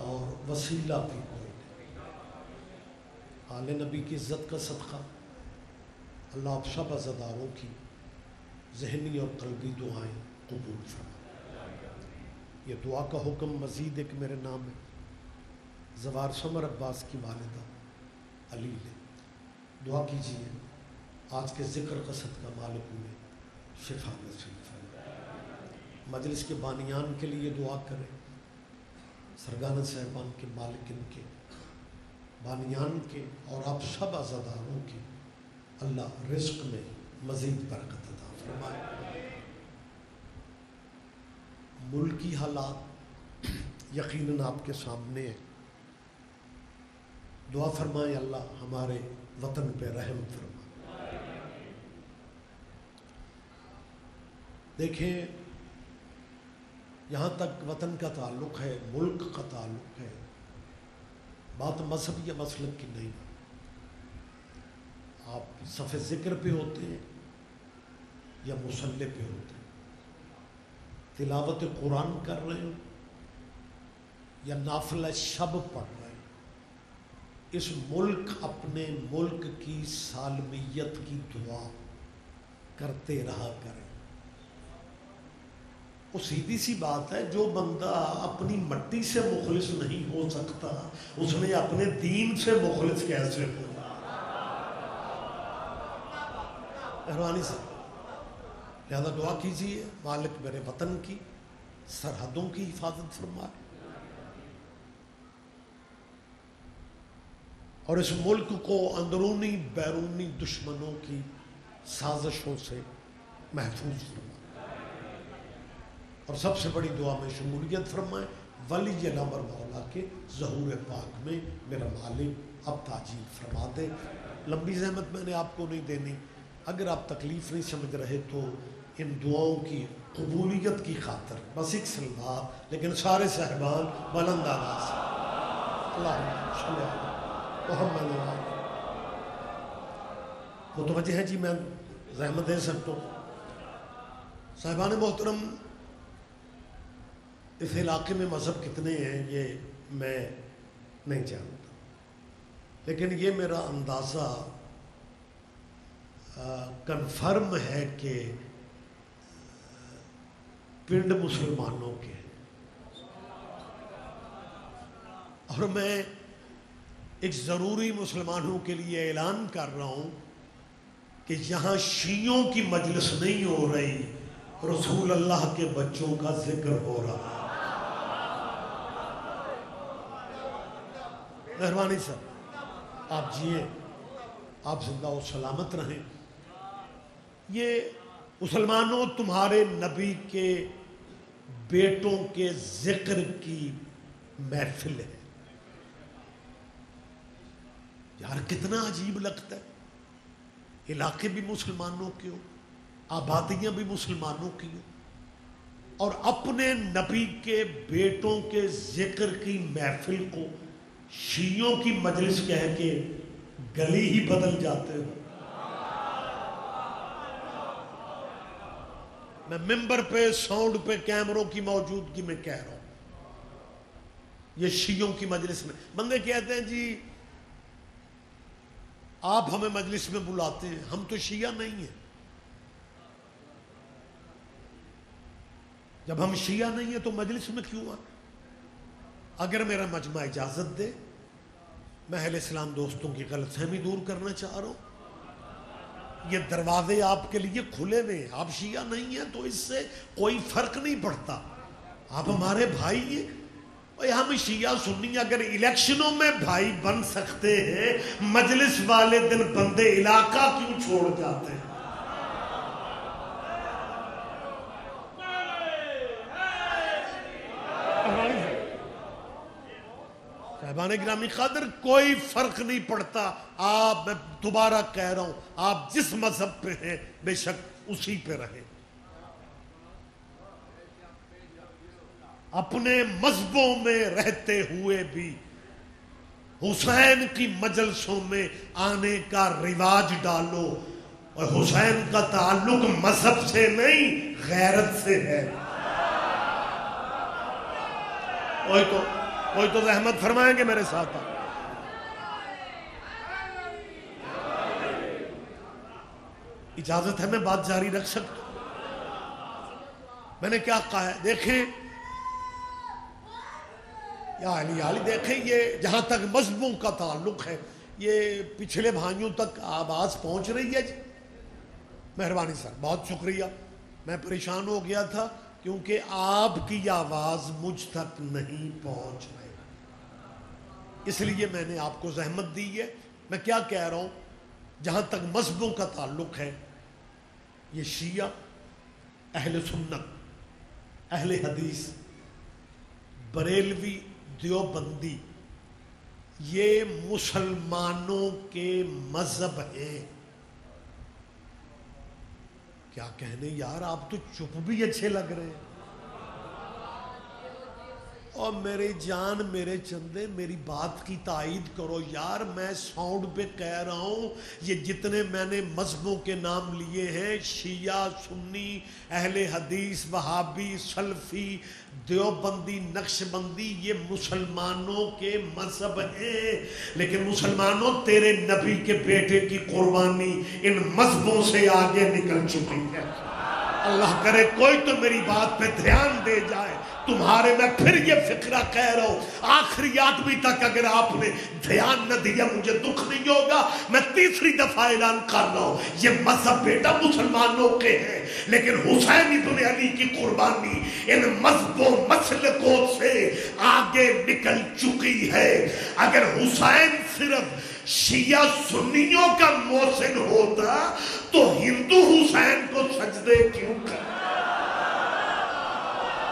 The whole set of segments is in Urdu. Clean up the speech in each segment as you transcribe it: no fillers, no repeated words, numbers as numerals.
اور وسیلہ بھی کوئی نہیں۔ آل نبی کی عزت کا صدقہ اللہ آپ سب عزاداروں کی ذہنی اور قلبی دعائیں قبول فرمائے۔ یہ دعا کا حکم مزید ایک میرے نام ہے، زوار سمر عباس کی والدہ علی نے دعا کیجیے آج کے ذکر کا صدقہ مالک میں شفا نصیب فرمائے۔ مجلس کے بانیان کے لیے دعا کریں، سرگانہ صاحبان کے مالکن کے بانیان کے اور آپ سب عزاداروں کی اللہ رزق میں مزید برکت عطا فرمائے۔ ملکی حالات یقیناً آپ کے سامنے ہیں، دعا فرمائیں اللہ ہمارے وطن پہ رحم فرمائے۔ دیکھیں یہاں تک وطن کا تعلق ہے، ملک کا تعلق ہے، بات مذہب یا مسلک کی نہیں۔ آپ صف ذکر پہ ہوتے ہیں یا مصلی پہ ہوتے ہیں، تلاوت قرآن کر رہے ہو یا نافلہ شب پڑھ رہے ہیں، اس ملک اپنے ملک کی سالمیت کی دعا کرتے رہا کریں۔ وہ سیدھی سی بات ہے، جو بندہ اپنی مٹی سے مخلص نہیں ہو سکتا اس میں اپنے دین سے مخلص کیسے ہو؟ مہربانی سے لہذا دعا کیجیے مالک میرے وطن کی سرحدوں کی حفاظت فرمائے اور اس ملک کو اندرونی بیرونی دشمنوں کی سازشوں سے محفوظ فرمائے، اور سب سے بڑی دعا میں شمولیت فرمائے ولی الامر مولا کے ظہور پاک میں میرا مالک اب تعجیل فرما دے۔ لمبی زحمت میں نے آپ کو نہیں دینی، اگر آپ تکلیف نہیں سمجھ رہے تو ان دعاؤں کی قبولیت کی خاطر بس ایک سلوات، لیکن سارے صاحبان بلند آواز سے اللہم صلی علی محمد متوجہ ہیں جی، میں زحمت دے سکتا ہوں۔ صاحبان محترم، اس علاقے میں مذہب کتنے ہیں یہ میں نہیں جانتا، لیکن یہ میرا اندازہ کنفرم ہے کہ پنڈ مسلمانوں کے ہیں، اور میں ایک ضروری مسلمانوں کے لیے اعلان کر رہا ہوں کہ یہاں شیعوں کی مجلس نہیں ہو رہی، رسول اللہ کے بچوں کا ذکر ہو رہا ہے۔ مہربانی صاحب آپ جیے، آپ زندہ و سلامت رہیں۔ یہ مسلمانوں تمہارے نبی کے بیٹوں کے ذکر کی محفل ہے۔ یار کتنا عجیب لگتا ہے، علاقے بھی مسلمانوں کے ہو، آبادیاں بھی مسلمانوں کی ہو، اور اپنے نبی کے بیٹوں کے ذکر کی محفل کو شیعوں کی مجلس کہہ کے گلی ہی بدل جاتے ہو۔ میں ممبر پہ ساؤنڈ پہ کیمروں کی موجودگی میں کہہ رہا ہوں، یہ شیعوں کی مجلس میں بندے کہتے ہیں جی آپ ہمیں مجلس میں بلاتے ہیں، ہم تو شیعہ نہیں ہیں۔ جب ہم شیعہ نہیں ہیں تو مجلس میں کیوں آئے؟ اگر میرا مجمع اجازت دے، میں اہل اسلام دوستوں کی غلط فہمی دور کرنا چاہ رہا ہوں۔ یہ دروازے آپ کے لیے کھلے ہوئے ہیں، آپ شیعہ نہیں ہیں تو اس سے کوئی فرق نہیں پڑتا، آپ ہمارے بھائی ہیں۔ ہم شیعہ سنی اگر الیکشنوں میں بھائی بن سکتے ہیں، مجلس والے دن بندے علاقہ کیوں چھوڑ جاتے ہیں؟ صاحبان گرامی قدر، کوئی فرق نہیں پڑتا۔ آپ، میں دوبارہ کہہ رہا ہوں، آپ جس مذہب پہ ہیں بے شک اسی پہ رہیں۔ اپنے مذہبوں میں رہتے ہوئے بھی حسین کی مجلسوں میں آنے کا رواج ڈالو، اور حسین کا تعلق مذہب سے نہیں غیرت سے ہے۔ کوئی تو زحمت فرمائیں گے میرے ساتھ؟ اجازت ہے میں بات جاری رکھ سکتا ہوں؟ میں نے کیا کہا ہے؟ دیکھیں یا علی دیکھیں، یہ جہاں تک مذہبوں کا تعلق ہے یہ پچھلے بھائیوں تک آواز پہنچ رہی ہے جی؟ مہربانی سر، بہت شکریہ. میں پریشان ہو گیا تھا کیونکہ آپ کی آواز مجھ تک نہیں پہنچ رہی، اس لیے میں نے آپ کو زحمت دی ہے. میں کیا کہہ رہا ہوں، جہاں تک مذہبوں کا تعلق ہے یہ شیعہ، اہل سنت، اہل حدیث، بریلوی، دیوبندی، یہ مسلمانوں کے مذہب ہیں. کیا کہنے یار، آپ تو چپ بھی اچھے لگ رہے ہیں. اور میری جان، میرے چندے، میری بات کی تائید کرو یار. میں ساؤنڈ پہ کہہ رہا ہوں یہ جتنے میں نے مذہبوں کے نام لیے ہیں، شیعہ، سنی، اہل حدیث، وہابی، سلفی، دیوبندی، نقشبندی، یہ مسلمانوں کے مذہب ہیں. لیکن مسلمانوں، تیرے نبی کے بیٹے کی قربانی ان مذہبوں سے آگے نکل چکی ہے. اللہ کرے کوئی تو میری بات پہ دھیان دے جائے. تمہارے میں پھر یہ فقرہ کہہ رہا ہوں، آخری آدمی تک اگر آپ نے دھیان نہ دیا مجھے دکھ نہیں ہوگا. میں تیسری دفعہ اعلان کر رہا ہوں، یہ مذہب بیٹا مسلمانوں کے ہیں، لیکن حسین ابن علی کی قربانی ان مذہبوں مسلکوں سے آگے نکل چکی ہے. اگر حسین صرف شیعہ سنیوں کا محسن ہوتا تو ہندو حسین کو سجدے کیوں کرتے؟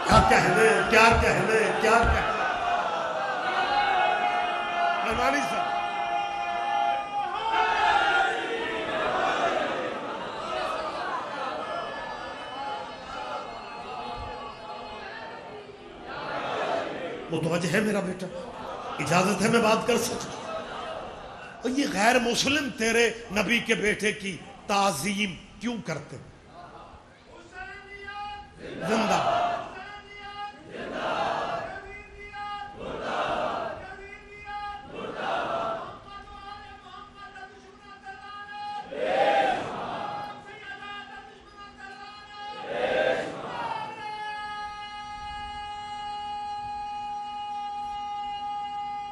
کیا کہنے، کیا کہنے، کیا کہنے. مہربانی صاحب، متوجہ ہے میرا بیٹا؟ اجازت ہے میں بات کر سکتا ہوں؟ اور یہ غیر مسلم تیرے نبی کے بیٹے کی تعظیم کیوں کرتے؟ زندہ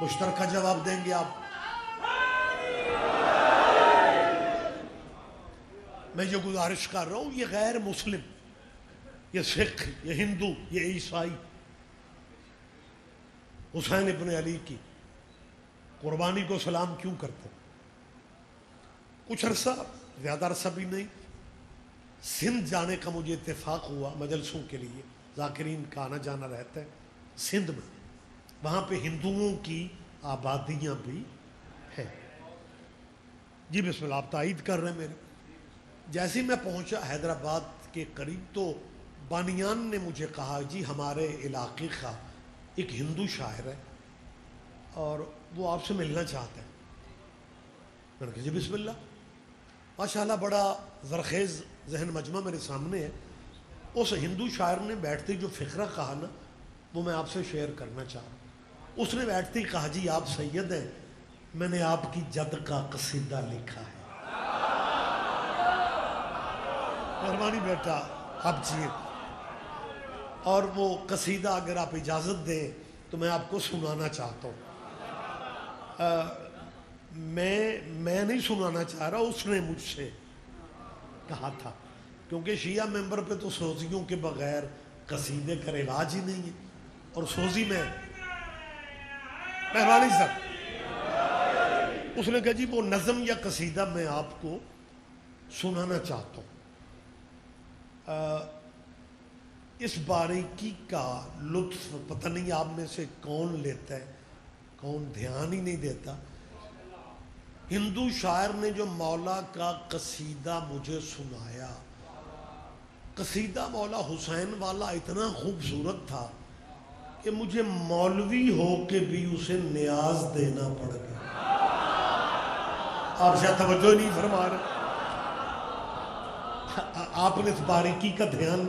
مشترکہ جواب دیں گے آپ؟ میں جو گزارش کر رہا ہوں، یہ غیر مسلم، یہ سکھ، یہ ہندو، یہ عیسائی حسین ابن علی کی قربانی کو سلام کیوں کرتے؟ کچھ عرصہ، زیادہ عرصہ بھی نہیں، سندھ جانے کا مجھے اتفاق ہوا مجلسوں کے لیے. ذاکرین کا آنا جانا رہتا ہے سندھ میں. وہاں پہ ہندوؤں کی آبادیاں بھی ہیں. جی بسم اللہ، آپ تائید کر رہے ہیں میرے. جیسے میں پہنچا حیدرآباد کے قریب تو بانیان نے مجھے کہا جی ہمارے علاقے کا ایک ہندو شاعر ہے اور وہ آپ سے ملنا چاہتے ہیں. میں نے کہا جی بسم اللہ. ماشاءاللہ بڑا زرخیز ذہن مجمع میرے سامنے ہے. اس ہندو شاعر نے بیٹھتے جو فقرہ کہا نا وہ میں آپ سے شیئر کرنا چاہ رہا ہوں. اس نے بیٹھتے ہی کہا جی آپ سید ہیں، میں نے آپ کی جد کا قصیدہ لکھا ہے. مہربانی بیٹا آپ جی. اور وہ قصیدہ اگر آپ اجازت دیں تو میں آپ کو سنانا چاہتا ہوں. میں نہیں سنانا چاہ رہا، اس نے مجھ سے کہا تھا، کیونکہ شیعہ ممبر پہ تو سوزیوں کے بغیر قصیدے کا رواج ہی نہیں ہے. اور سوزی میں مہربانی صاحب، اس نے کہا جی وہ نظم یا قصیدہ میں آپ کو سنانا چاہتا ہوں. اس باریکی کا لطف پتہ نہیں آپ میں سے کون لیتا ہے، کون دھیان ہی نہیں دیتا. ہندو شاعر نے جو مولا کا قصیدہ مجھے سنایا، قصیدہ مولا حسین والا اتنا خوبصورت تھا کہ مجھے مولوی ہو کے بھی اسے نیاز دینا پڑ گیا. آپ شاید توجہ نہیں فرما رہے. آپ نے اس باریکی کا دھیان،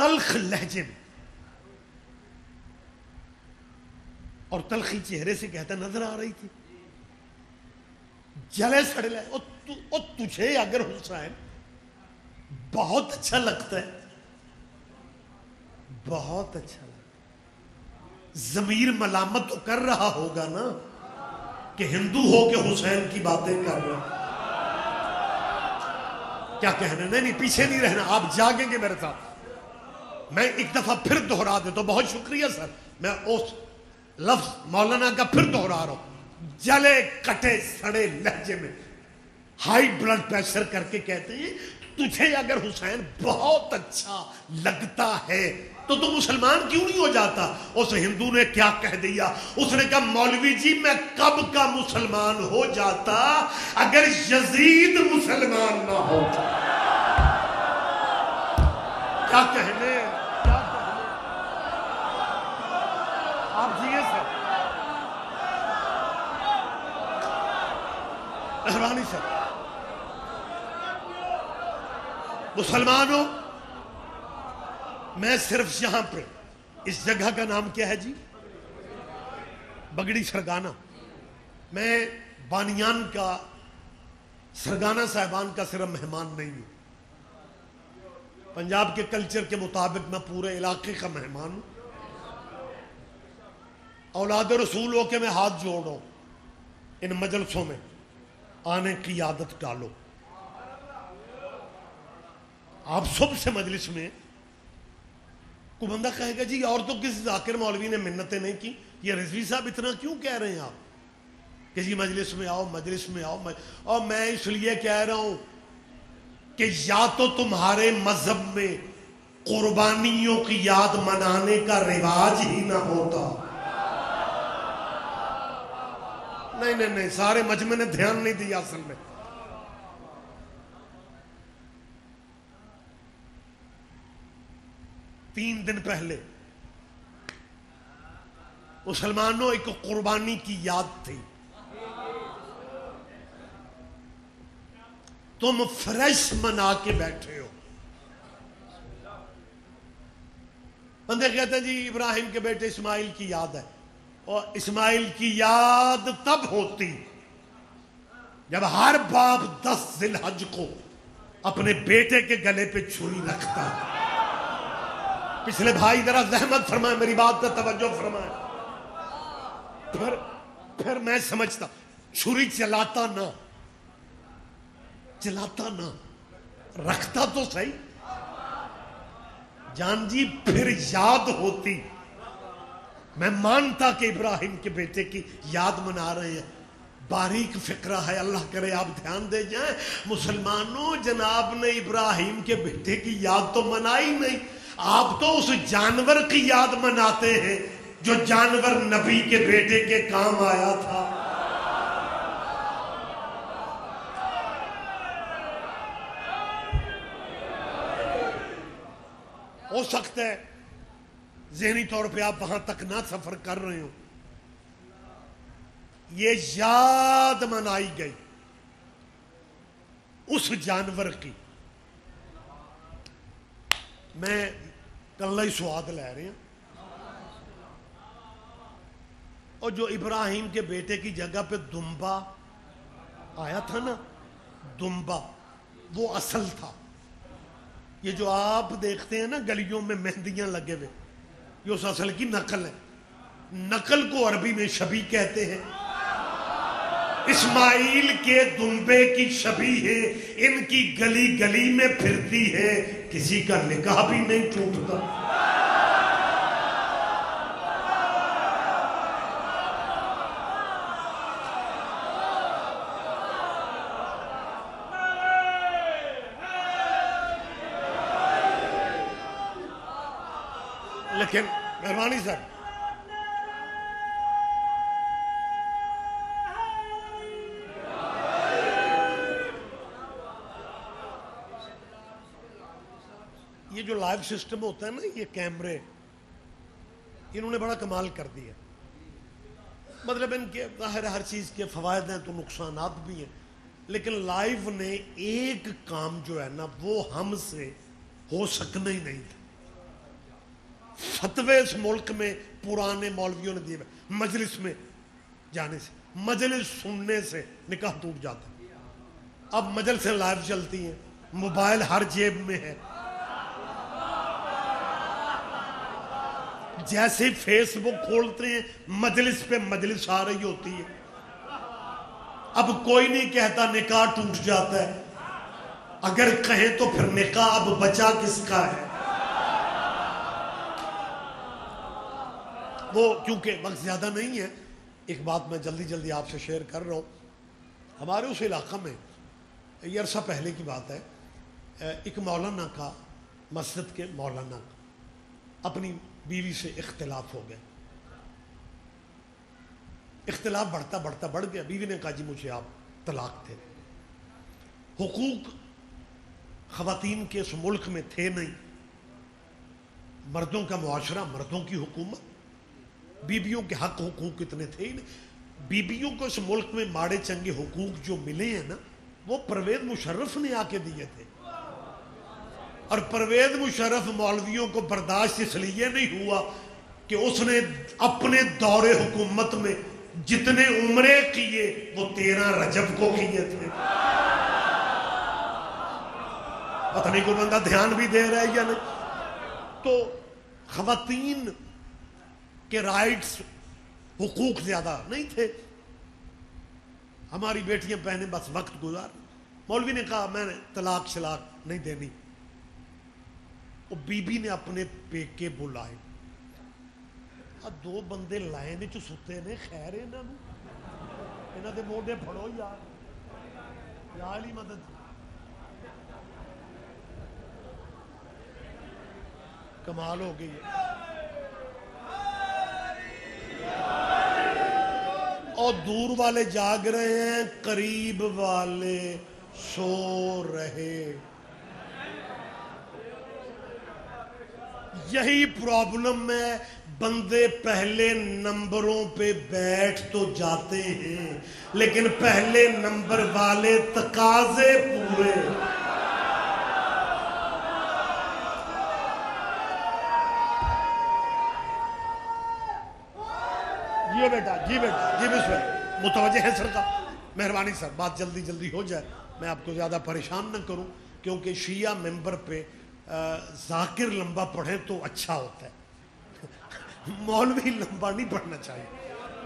تلخ لہجے میں اور تلخی چہرے سے کہتا نظر آ رہی تھی، جلے سڑے تجھے اگر حسین بہت اچھا لگتا ہے، بہت اچھا لگتا ہے، ضمیر ملامت تو کر رہا ہوگا نا کہ ہندو ہو کے حسین کی باتیں کر رہا، کیا کہنا؟ نہیں پیچھے نہیں رہنا، آپ جاگیں گے میرے ساتھ۔ میں ایک دفعہ پھر دہرا دیتا ہوں، بہت شکریہ سر، میں اس لفظ مولانا کا پھر دہرا رہا ہوں، جلے کٹے سڑے لہجے میں ہائی بلڈ پریشر کر کے کہتے ہیں تجھے اگر حسین بہت اچھا لگتا ہے تو تم مسلمان کیوں نہیں ہو جاتا؟ اس ہندو نے کیا کہہ دیا؟ اس نے کہا مولوی جی میں کب کا مسلمان ہو جاتا اگر یزید مسلمان نہ ہوتا۔ کیا کہنے، کیا کہنے، آپ جیے سر، مہربانی سر۔ مسلمانوں، میں صرف یہاں پہ اس جگہ کا نام کیا ہے جی؟ بگڑی سرگانہ۔ میں بانیان کا، سرگانہ صاحبان کا صرف مہمان نہیں ہوں، پنجاب کے کلچر کے مطابق میں پورے علاقے کا مہمان ہوں۔ اولاد رسول ہو کے میں ہاتھ جوڑ رہا ہوں، ان مجلسوں میں آنے کی عادت ڈالو۔ آپ سب سے مجلس میں کوئی بندہ کہے گا جی اور تو کس ذاکر مولوی نے منتیں نہیں کی، یہ رضوی صاحب اتنا کیوں کہہ رہے ہیں آپ کہ جی مجلس میں آؤ، مجلس میں آؤ؟ اور میں اس لیے کہہ رہا ہوں کہ یا تو تمہارے مذہب میں قربانیوں کی یاد منانے کا رواج ہی نہ ہوتا۔ نہیں، سارے مجمع نے دھیان نہیں دیا اصل میں۔ تین دن پہلے مسلمانوں ایک قربانی کی یاد تھی، تم فریش منا کے بیٹھے ہو۔ بندے کہتے ہیں جی ابراہیم کے بیٹے اسماعیل کی یاد ہے، اور اسماعیل کی یاد تب ہوتی جب ہر باپ 10 ذی الحج کو اپنے بیٹے کے گلے پہ چھری رکھتا۔ پچھلے بھائی ذرا زحمت فرمائے، میری بات پہ توجہ فرمائے، پھر میں سمجھتا چھری چلاتا نہ رکھتا تو صحیح جان جی، پھر یاد ہوتی۔ میں مانتا کہ ابراہیم کے بیٹے کی یاد منا رہے ہیں، باریک فکرہ ہے، اللہ کرے آپ دھیان دے جائیں۔ مسلمانوں، جناب نے ابراہیم کے بیٹے کی یاد تو منائی نہیں، آپ تو اس جانور کی یاد مناتے ہیں جو جانور نبی کے بیٹے کے کام آیا تھا۔ ہو سکتا ہے ذہنی طور پہ آپ وہاں تک نہ سفر کر رہے ہو، یہ یاد منائی گئی اس جانور کی۔ میں کل ہی سواد لے رہے ہیں، اور جو ابراہیم کے بیٹے کی جگہ پہ دمبا آیا تھا نا، دمبا وہ اصل تھا۔ یہ جو آپ دیکھتے ہیں نا گلیوں میں مہندیاں لگے ہوئے، یہ اس اصل کی نقل ہے۔ نقل کو عربی میں شبیہ کہتے ہیں۔ اسماعیل کے دمبے کی شبیہ ہے، ان کی گلی گلی میں پھرتی ہے، کسی کا نکاح بھی نہیں ٹوٹتا۔ لیکن مہربانی سر، یہ جو لائیو سسٹم ہوتا ہے نا، یہ کیمرے، انہوں نے بڑا کمال کر دیا۔ مطلب ان کے ظاہر ہر چیز کے فوائد ہیں تو نقصانات بھی ہیں، لیکن لائیو نے ایک کام جو ہے نا وہ ہم سے ہو سکنا ہی نہیں تھا۔ فتوے اس ملک میں پرانے مولویوں نے دیے مجلس میں جانے سے، مجلس سننے سے نکاح ٹوٹ جاتا ہے۔ اب مجلسیں لائیو چلتی ہیں، موبائل ہر جیب میں ہے، جیسے ہی فیس بک کھولتے ہیں مجلس پہ مجلس آ رہی ہوتی ہے۔ اب کوئی نہیں کہتا نکاح ٹوٹ جاتا ہے، اگر کہیں تو پھر نکاح اب بچا کس کا ہے؟ وہ کیونکہ وقت زیادہ نہیں ہے، ایک بات میں جلدی جلدی آپ سے شیئر کر رہا ہوں۔ ہمارے اس علاقہ میں یہ عرصہ پہلے کی بات ہے، ایک مولانا کا، مسجد کے مولانا کا اپنی بیوی سے اختلاف ہو گیا۔ اختلاف بڑھتا بڑھتا بڑھ گیا، بیوی نے کہا جی مجھے آپ طلاق دے۔ حقوق خواتین کے اس ملک میں تھے نہیں، مردوں کا معاشرہ، مردوں کی حکومت، بیویوں کے حق حقوق اتنے تھے ہی نہیں۔ بیویوں کو اس ملک میں ماڑے چنگے حقوق جو ملے ہیں نا، وہ پرویز مشرف نے آ کے دیے تھے، اور پرویز مشرف مولویوں کو برداشت اس لیے نہیں ہوا کہ اس نے اپنے دور حکومت میں جتنے عمرے کیے وہ 13 رجب کو کیے تھے۔ پتہ نہیں کوئی بندہ دھیان بھی دے رہا ہے یا نہیں۔ تو خواتین کے رائٹس، حقوق زیادہ نہیں تھے۔ ہماری بیٹیاں بہنیں بس وقت گزار، مولوی نے کہا میں نے طلاق شلاق نہیں دینی۔ وہ بی بی نے اپنے پیکے بلائے، دو بندے لائن چ ستے نے، خیر انہوں دے موڈے پھڑو یار، یا علی مدد۔ کمال ہو گئی ہے۔ اور دور والے جاگ رہے ہیں، قریب والے سو رہے۔ یہی پرابلم ہے، بندے پہلے نمبروں پہ بیٹھ تو جاتے ہیں لیکن پہلے نمبر والے تقاضے پورے۔ جی بیٹا، جی بیٹا، جی بسم اللہ، متوجہ ہے سر کا؟ مہربانی سر، بات جلدی جلدی ہو جائے، میں آپ کو زیادہ پریشان نہ کروں، کیونکہ شیعہ ممبر پہ ذاکر لمبا پڑھے تو اچھا ہوتا ہے، مولوی لمبا نہیں پڑھنا چاہیے۔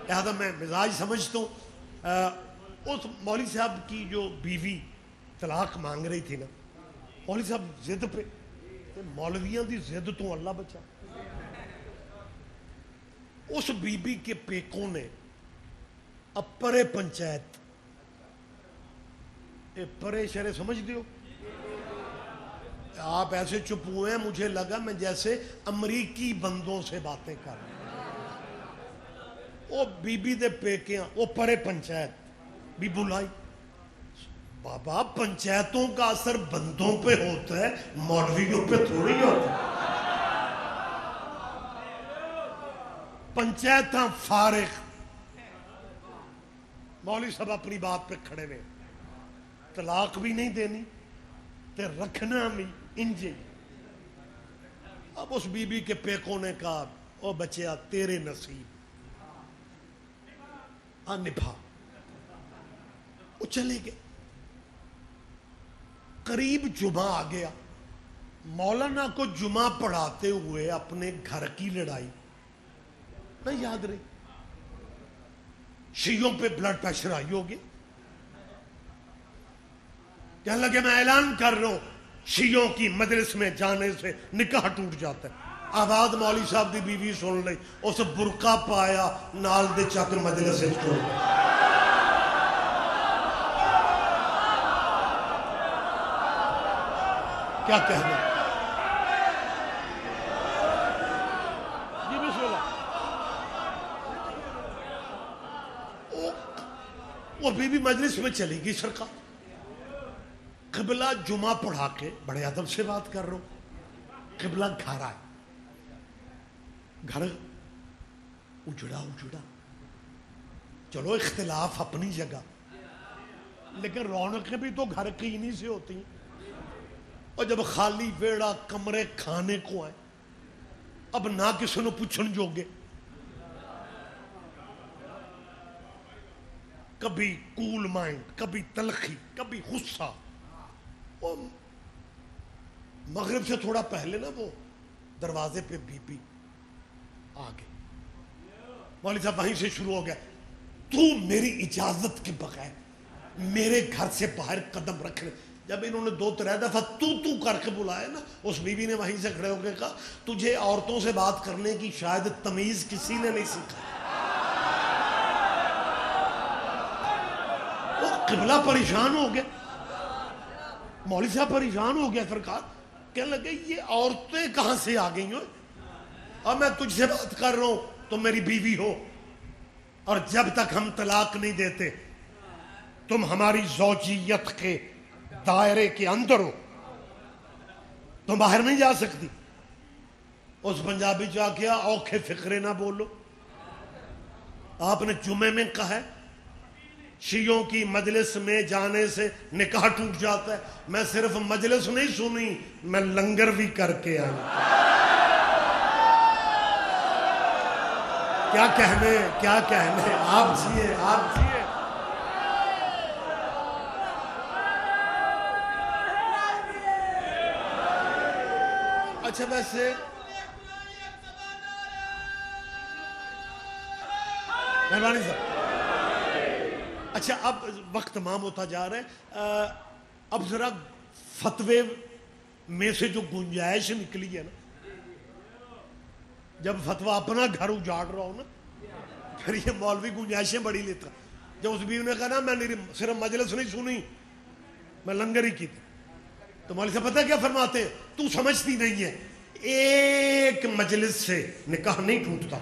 لہذا میں مزاج سمجھتا ہوں۔ اس مولوی صاحب کی جو بیوی طلاق مانگ رہی تھی نا، مولوی صاحب ضد پہ، مولویاں دی ضد تو اللہ بچا۔ اس بی بی کے پیکوں نے اپرے پنچایت، پرے شرے سمجھ دیو، آپ ایسے چپ ہوئے ہیں، مجھے لگا میں جیسے امریکی بندوں سے باتیں کر رہا ہوں۔ وہ بی بی دے پیکیاں، وہ پرے پنچایت بھی بلائی۔ بابا پنچایتوں کا اثر بندوں پہ ہوتا ہے، مولویوں پہ تھوڑی ہوتا ہے۔ پنچایتاں فارغ، مولوی صاحب اپنی بات پہ کھڑے ہوئے، طلاق بھی نہیں دینی تے رکھنا بھی انجے۔ اب اس بی بی کے پیکوں نے کہا او بچیا تیرے نصیب، نبھا۔ وہ چلے گئے۔ قریب جمعہ آ گیا، مولانا کو جمعہ پڑھاتے ہوئے اپنے گھر کی لڑائی نہ یاد رہی، شیعوں پہ بلڈ پریشر آئی ہوگی، کہنے لگے میں اعلان کر رہا ہوں شیعوں کی مجلس میں جانے سے نکاح ٹوٹ جاتا ہے۔ آواز مولوی صاحب دی بیوی سن لئی، اس برقع پایا نال دے چک مجلس سے چھوڑ۔ کیا کہنا؟ جی بسم اللہ۔ وہ بیوی مجلس میں چلی گئی سرکار، قبلہ جمعہ پڑھا کے بڑے ادب سے بات کر رہا ہوں، قبلہ گھر آئے، گھر اجڑا اجڑا، چلو اختلاف اپنی جگہ، لیکن رونقیں بھی تو گھر کی انہی سے ہوتی ہیں۔ اور جب خالی ویڑا، کمرے، کھانے کو آئے، اب نہ کسی نو پوچھن جوگے. کبھی کول مائنڈ، کبھی تلخی، کبھی غصہ. وہ مغرب سے تھوڑا پہلے نا وہ دروازے پہ بی بی آ گئے. مولوی صاحب وہیں سے شروع ہو گیا، تو میری اجازت کے بغیر میرے گھر سے باہر قدم رکھنے. جب انہوں نے 2-3 دفعہ تو کر کے بلایا نا، اس بی بی نے وہیں سے کھڑے ہو کے کہا تجھے عورتوں سے بات کرنے کی شاید تمیز کسی نے نہیں سکھائی. وہ قبلہ پریشان ہو گیا، مولوی صاحب پریشان ہو گیا. سرکار کہنے لگے یہ عورتیں کہاں سے آ گئی ہو؟ اب میں تجھ سے بات کر رہا ہوں، تم میری بیوی ہو، اور جب تک ہم طلاق نہیں دیتے تم ہماری زوجیت کے دائرے کے اندر ہو، تم باہر نہیں جا سکتی. اس پنجابی جا کیا اوکھے فکرے نہ بولو. آپ نے جمعے میں کہا ہے شیعوں کی مجلس میں جانے سے نکاح ٹوٹ جاتا ہے. میں صرف مجلس نہیں سنی، میں لنگر بھی کر کے آئی. کیا کہنے آپ جیے. اچھا ویسے مہربانی صاحب، اچھا اب وقت تمام ہوتا جا رہا ہے. اب ذرا فتوے میں سے جو گنجائش نکلی ہے نا، جب فتویٰ اپنا گھر اجاڑ رہا ہو نا، پھر یہ مولوی گنجائشیں بڑی لیتا. جب اس بیوی نے کہا نا میں صرف مجلس نہیں سنی، میں لنگر ہی کی تھی، تو مولوی صاحب پتہ کیا فرماتے ہیں؟ تو سمجھتی نہیں ہے، ایک مجلس سے نکاح نہیں ٹوٹتا.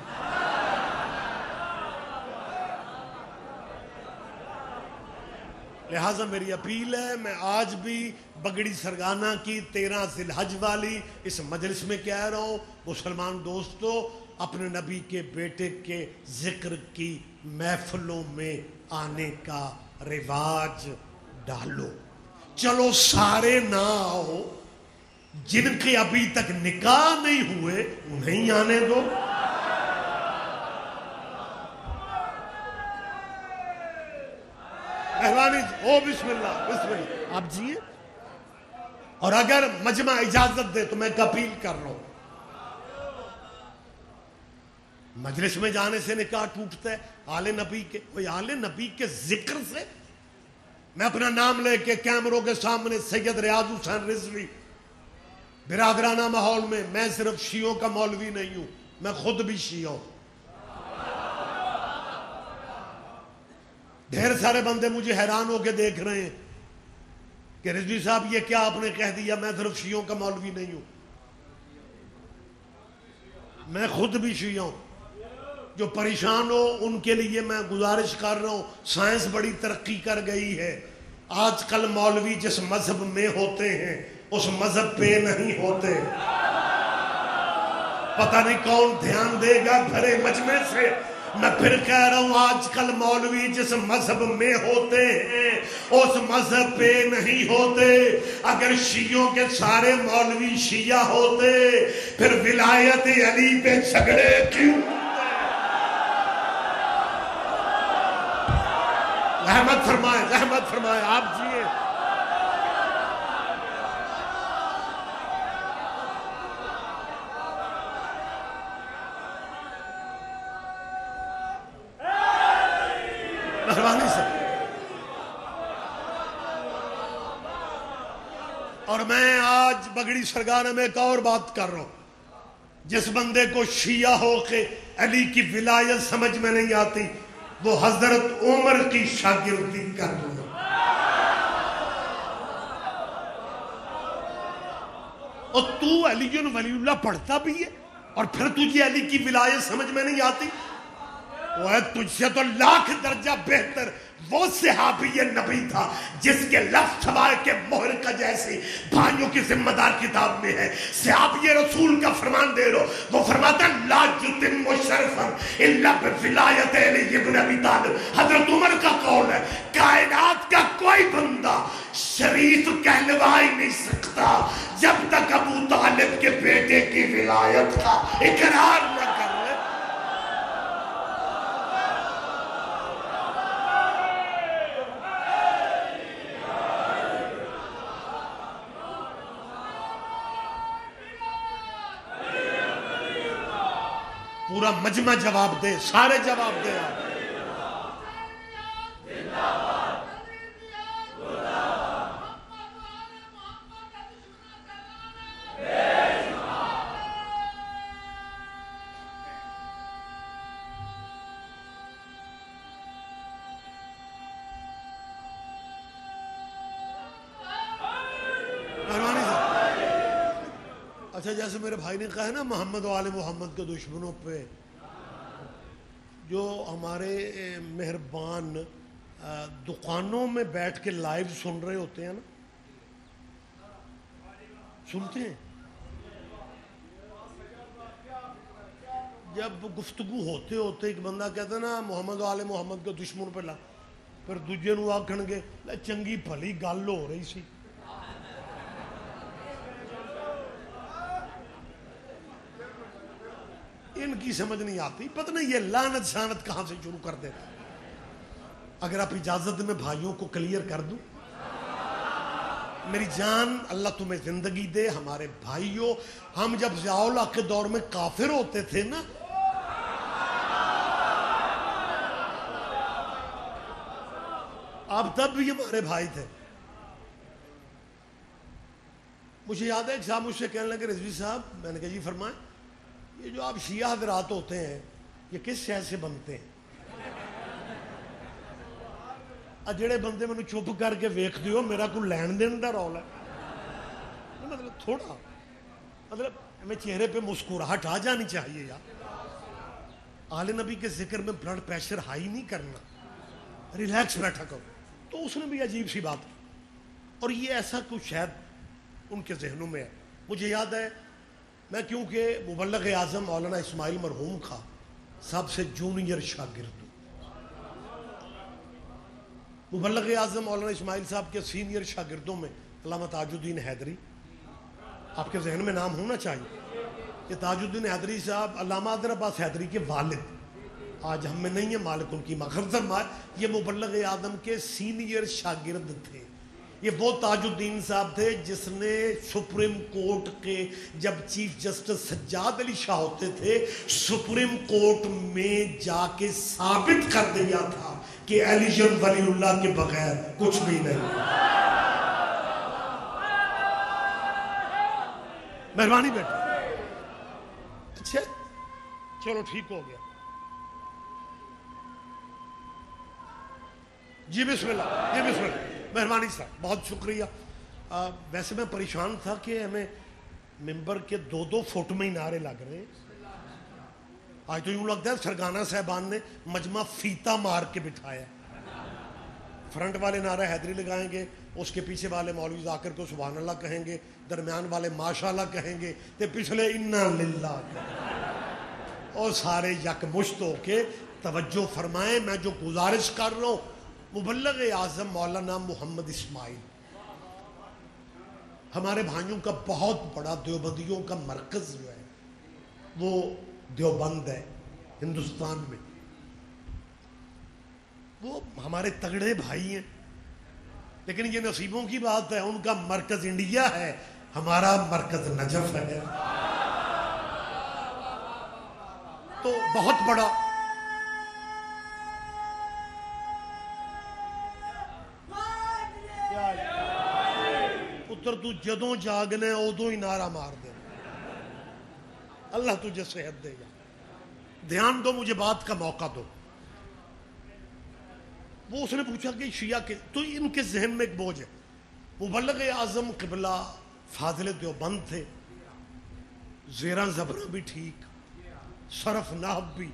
لہٰذا میری اپیل ہے، میں آج بھی بگڑی سرگانہ کی 13 ذی الحج والی اس مجلس میں کہہ رہا ہوں، مسلمان دوستو اپنے نبی کے بیٹے کے ذکر کی محفلوں میں آنے کا رواج ڈالو. چلو سارے نہ آؤ، جن کے ابھی تک نکاح نہیں ہوئے انہیں آنے دو. مہربانی او بسم اللہ آپ جیے. اور اگر مجمع اجازت دے تو میں اپیل کر رہا ہوں، مجلس میں جانے سے نکاح ٹوٹتا ہے، آل نبی کے، کوئی آل نبی کے ذکر سے. میں اپنا نام لے کے کیمروں کے سامنے سید ریاض حسین رضوی، برادرانہ ماحول میں، میں صرف شیعوں کا مولوی نہیں ہوں، میں خود بھی شیعہ ہوں. ڈھیر سارے بندے مجھے حیران ہو کے دیکھ رہے ہیں کہ رضوی صاحب یہ کیا آپ نے کہہ دیا، میں صرف شیعوں کا مولوی نہیں ہوں. میں خود بھی شیعہ ہوں. جو پریشان ہو ان کے لیے میں گزارش کر رہا ہوں، سائنس بڑی ترقی کر گئی ہے. آج کل مولوی جس مذہب میں ہوتے ہیں اس مذہب پہ نہیں ہوتے. پتہ نہیں کون دھیان دے گا بھرے مجمع سے. میں پھر کہہ رہا ہوں آج کل مولوی جس مذہب میں ہوتے ہیں اس مذہب پہ نہیں ہوتے. اگر شیعوں کے سارے مولوی شیعہ ہوتے پھر ولایت علی پہ جھگڑے کیوں؟ رحمت فرمائے آپ جیے. مہربانی سے. اور میں آج بگڑی سرگانہ میں ایک اور بات کر رہا ہوں. جس بندے کو شیعہ ہو کے علی کی ولایت سمجھ میں نہیں آتی وہ حضرت عمر کی شاگردی کر لو. اور تو علی ولی اللہ پڑھتا بھی ہے اور پھر تجھے علی کی ولایت سمجھ میں نہیں آتی. وہ ہے تجھ سے تو لاکھ درجہ بہتر وہ صحابی نبی تھا جس کے لفظ سوائے کے مہر کا جیسی بھائیوں کی ذمہ دار کتاب میں ہے. صحابی رسول کا فرمان دے لو. وہ فرماتا لا یتم شرفا الا بولایت علی ابن ابی طالب. حضرت عمر کا قول ہے کائنات کا کوئی بندہ شریف کہلوا ہی نہیں سکتا جب تک ابو طالب کے بیٹے کی ولایت کا اقرار نہ کر لے۔ پورا مجمع جواب دے، سارے جواب دے آپ۔ اچھا جیسے میرے بھائی نے کہا ہے نا محمد و آل محمد کے دشمنوں پہ، جو ہمارے مہربان دکانوں میں بیٹھ کے لائیو سن رہے ہوتے ہیں نا، سنتے ہیں جب گفتگو ہوتے ہوتے ایک بندہ کہتا ہے نا محمد و آل محمد کے دشمن پہ لا، پھر دوجے نو آکھن گے چنگی بھلی گل ہو رہی سی، ان کی سمجھ نہیں آتی، پتہ نہیں یہ لعنت شانت کہاں سے شروع کر دیتا۔ اگر آپ اجازت میں بھائیوں کو کلیئر کر دوں، میری جان اللہ تمہیں زندگی دے ہمارے بھائیوں، ہم جب ضیاء الحق کے دور میں کافر ہوتے تھے نا، آپ تب بھی ہمارے بھائی تھے۔ مجھے یاد ہے ایک صاحب مجھ سے کہنے لگے رضوی صاحب، میں نے کہا جی فرمائیں، یہ جو آپ شیعہ حضرات ہوتے ہیں یہ کس شے سے بنتے ہیں؟ جڑے بندے میں چپ کر کے ویکھ دیو میرا کوئی لین دین دا رول ہے، مطلب تھوڑا مطلب ہمیں چہرے پہ مسکراہٹ آ جانی چاہیے یار۔ آل نبی کے ذکر میں بلڈ پریشر ہائی نہیں کرنا، ریلیکس بیٹھا کرو۔ تو اس نے بھی عجیب سی بات کی، اور یہ ایسا کچھ شاید ان کے ذہنوں میں ہے۔ مجھے یاد ہے میں کیونکہ مبلغ اعظم مولانا اسماعیل مرحوم کا سب سے جونیئر شاگرد ہوں، مبلغ اعظم مولانا اسماعیل صاحب کے سینئر شاگردوں میں علامہ تاج الدین حیدری، آپ کے ذہن میں نام ہونا چاہیے کہ تاج الدین حیدری صاحب علامہ حیدر عباس حیدری کے والد، آج ہم میں نہیں ہے، مالک ان کی مغفرت فرمائے، یہ مبلغ اعظم کے سینئر شاگرد تھے۔ یہ وہ تاج الدین صاحب تھے جس نے سپریم کورٹ کے جب چیف جسٹس سجاد علی شاہ ہوتے تھے، سپریم کورٹ میں جا کے ثابت کر دیا تھا کہ علی جن ولی اللہ کے بغیر کچھ بھی نہیں۔ مہربانی بیٹا، اچھا چلو ٹھیک ہو گیا جی، بسم اللہ، جی بسم اللہ، مہربانی صاحب بہت شکریہ۔ ویسے میں پریشان تھا کہ ہمیں ممبر کے دو فٹ میں ہی نعرے لگ رہے ہیں، آج تو یوں لگتا ہے سرگانہ صاحبان نے مجمع فیتا مار کے بٹھایا، فرنٹ والے نعرہ حیدری لگائیں گے، اس کے پیچھے والے مولوی ذاکر کو سبحان اللہ کہیں گے، درمیان والے ماشاءاللہ کہیں گے، تے پچھلے انا للہ، اور سارے یک مشت ہو کے توجہ فرمائیں۔ میں جو گزارش کر رہا ہوں، مبلغ اعظم مولانا محمد اسماعیل ہمارے بھائیوں کا بہت بڑا دیوبندیوں کا مرکز جو ہے وہ دیوبند ہے ہندوستان میں، وہ ہمارے تگڑے بھائی ہیں، لیکن یہ نصیبوں کی بات ہے، ان کا مرکز انڈیا ہے، ہمارا مرکز نجف ہے، تو بہت بڑا۔ پتر تو جدوں جاگنے ادوں ہی نعرہ مار دے، اللہ تجھے صحت دے گا۔ دھیان دو، مجھے بات کا موقع دو۔ وہ اس نے پوچھا کہ شیعہ کے، تو ان کے ذہن میں ایک بوجھ ہے، مبلغ اعظم قبلہ فاضل دیوبند تھے، زیراں زبراں بھی ٹھیک، صرف نحو بھی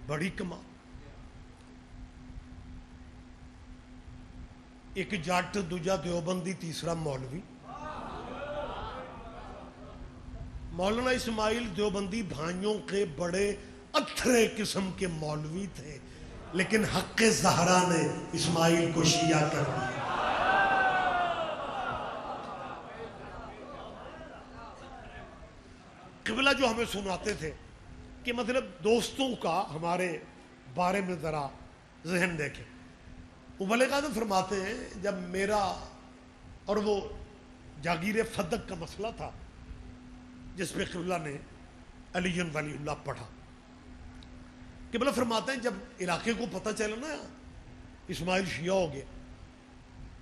بڑی کمال، ایک جٹ، دوجا دیوبندی، تیسرا مولوی۔ مولانا اسماعیل دیوبندی بھائیوں کے بڑے اتھرے قسم کے مولوی تھے، لیکن حق زہرا نے اسماعیل کو شیعہ کر دیا۔ قبلہ جو ہمیں سناتے تھے کہ مطلب دوستوں کا ہمارے بارے میں ذرا ذہن دیکھیں. مبلغ اعظم فرماتے ہیں جب میرا اور وہ جاگیر فدق کا مسئلہ تھا جس پہ قبلہ نے علی ولی اللہ پڑھا، قبلہ فرماتے ہیں جب علاقے کو پتہ چلا نا اسماعیل شیعہ ہو گیا.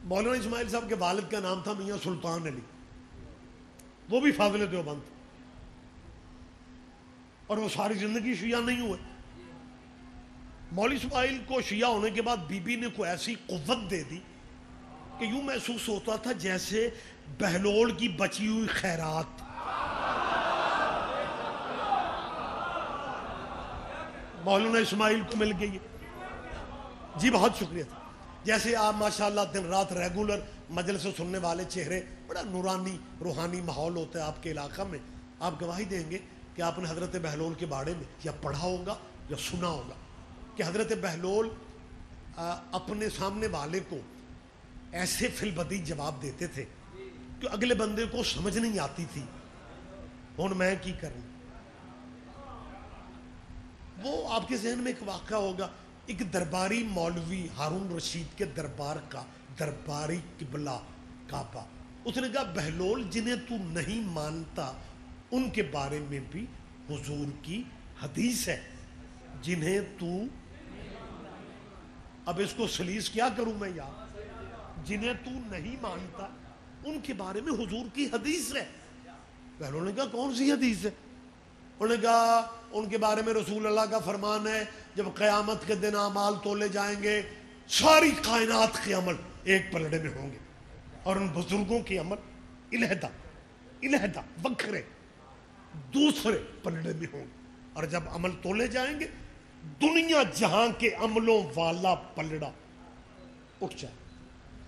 مولانا اسماعیل صاحب کے والد کا نام تھا میاں سلطان علی، وہ بھی فاضل دیوبند تھے، اور وہ ساری زندگی شیعہ نہیں ہوئے. مولوی اسماعیل کو شیعہ ہونے کے بعد بی بی نے کوئی ایسی قوت دے دی کہ یوں محسوس ہوتا تھا جیسے بہلول کی بچی ہوئی خیرات. مولانا اسماعیل کو مل گئی. جی بہت شکریہ. جیسے آپ ماشاءاللہ دن رات ریگولر مجلس سننے والے چہرے، بڑا نورانی روحانی ماحول ہوتا ہے آپ کے علاقہ میں. آپ گواہی دیں گے کہ آپ نے حضرت بہلول کے بارے میں یا پڑھا ہوگا یا سنا ہوگا کہ حضرت بہلول اپنے سامنے والے کو ایسے فی البدیہہ جواب دیتے تھے کہ اگلے بندے کو سمجھ نہیں آتی تھی ہن میں کی کروں. وہ آپ کے ذہن میں ایک واقعہ ہوگا، ایک درباری مولوی ہارون رشید کے دربار کا درباری قبلہ کعبہ. اس نے کہا بہلول جنہیں تو نہیں مانتا ان کے بارے میں بھی حضور کی حدیث ہے. جنہیں تو، اب اس کو سلیس کیا کروں میں یار، جنہیں تو نہیں مانتا ان کے بارے میں حضور کی حدیث ہے. بہلول نے کہا کون سی حدیث ہے؟ انہوں نے کہا ان کے بارے میں رسول اللہ کا فرمان ہے جب قیامت کے دن اعمال تولے جائیں گے ساری کائنات کے عمل ایک پلڑے میں ہوں گے اور ان بزرگوں کے عمل علیحدہ وکھرے دوسرے پلڑے میں ہوں گے، اور جب عمل تولے جائیں گے دنیا جہاں کے عملوں والا پلڑا اٹھ جائے،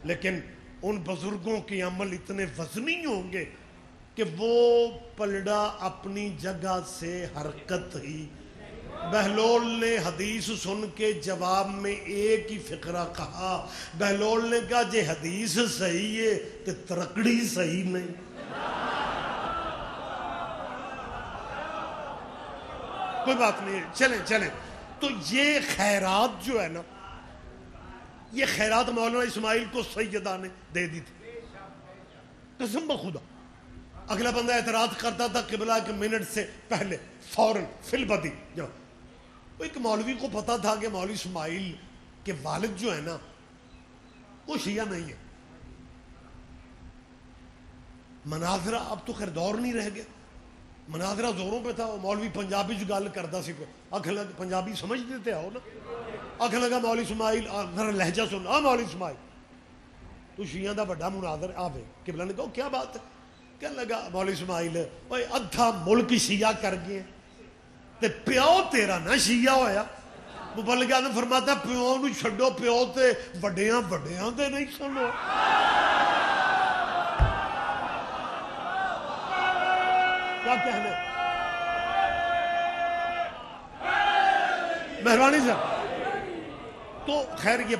لیکن ان بزرگوں کے عمل اتنے وزنی ہوں گے کہ وہ پلڑا اپنی جگہ سے حرکت ہی. بہلول نے حدیث سن کے جواب میں ایک ہی فقرہ کہا. بہلول نے کہا جے حدیث صحیح ہے تو ترکڑی صحیح نہیں. کوئی بات نہیں، چلیں. تو یہ خیرات جو ہے نا، یہ خیرات مولانا اسماعیل کو سیدہ نے دے دی تھی قسم بخدا. اگلا بندہ اعتراض کرتا تھا قبلہ کے منٹ سے پہلے فوراً فی البدیہہ جب ایک مولوی کو پتا تھا کہ مولوی اسماعیل کے والد جو ہے نا وہ شیعہ نہیں ہے. مناظرہ اب تو خیر دور نہیں رہ گیا، مناظرہ زوروں پہ تھا. مولوی پنجابی جو گل کرتا سی اکھ لگ پنجابی سمجھ دیتے ہو نا، اکھ لگا مولوی اسماعیل ذرا لہجہ سن، مولوی اسماعیل تو شیعہ دا بڑا مناظر آوے. قبلہ نے کہا کیا بات ہے؟ کہنے لگا مولوی اسماعیل اوے ادھا ملک شیعہ کر گئے تے پیو تیرا نہ شیعہ ہویا. مبلغ اعظم فرماتا پیو نو چھڈو، پیو تے وڈیاں تے نہیں سنو. کیا کہنے، مہربانی صاحب. تو خیر یہ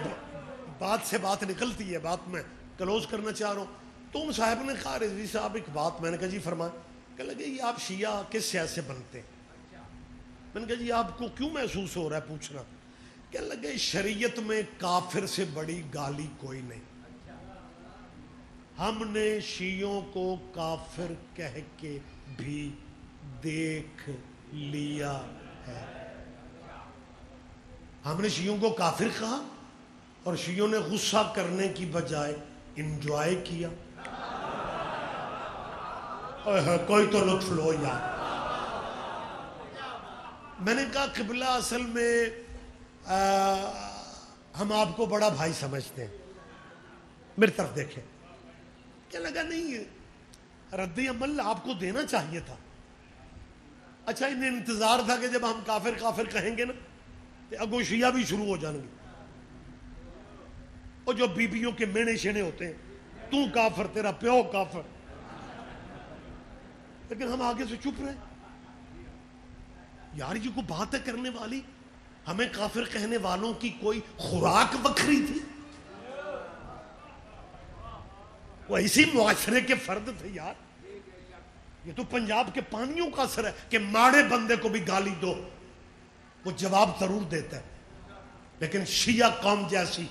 بات سے بات نکلتی ہے، بات میں کلوز کرنا چاہ رہا ہوں. تم صاحب نے کہا رضوی صاحب ایک بات، میں نے کہا جی فرمائیں. کہنے لگے یہ آپ شیعہ کس شے سے بنتے ہیں؟ میں نے کہا جی آپ کو کیوں محسوس ہو رہا ہے پوچھنا؟ کہنے لگے شریعت میں کافر سے بڑی گالی کوئی نہیں. ہم نے شیعوں کو کافر کہہ کے بھی دیکھ لیا ہے. ہم نے شیعوں کو کافر کہا اور شیعوں نے غصہ کرنے کی بجائے انجوائے کیا. کوئی تو لطف لو یار. میں نے کہا قبلہ اصل میں ہم آپ کو بڑا بھائی سمجھتے ہیں، میری طرف دیکھیں. کیا لگا نہیں رد عمل آپ کو دینا چاہیے تھا. اچھا انہیں انتظار تھا کہ جب ہم کافر کہیں گے نا تو اگو شیعہ بھی شروع ہو جائیں گے، اور جو بیبیوں کے مینے شینے ہوتے ہیں تو کافر، تیرا پیو کافر. لیکن ہم آگے سے چپ رہے. یار یہ کوئی بات ہے کرنے والی؟ ہمیں کافر کہنے والوں کی کوئی خوراک بکھری تھی؟ وہ اسی معاشرے کے فرد تھے یار. یہ تو پنجاب کے پانیوں کا اثر ہے کہ ماڑے بندے کو بھی گالی دو وہ جواب ضرور دیتا ہے، لیکن شیعہ قوم جیسی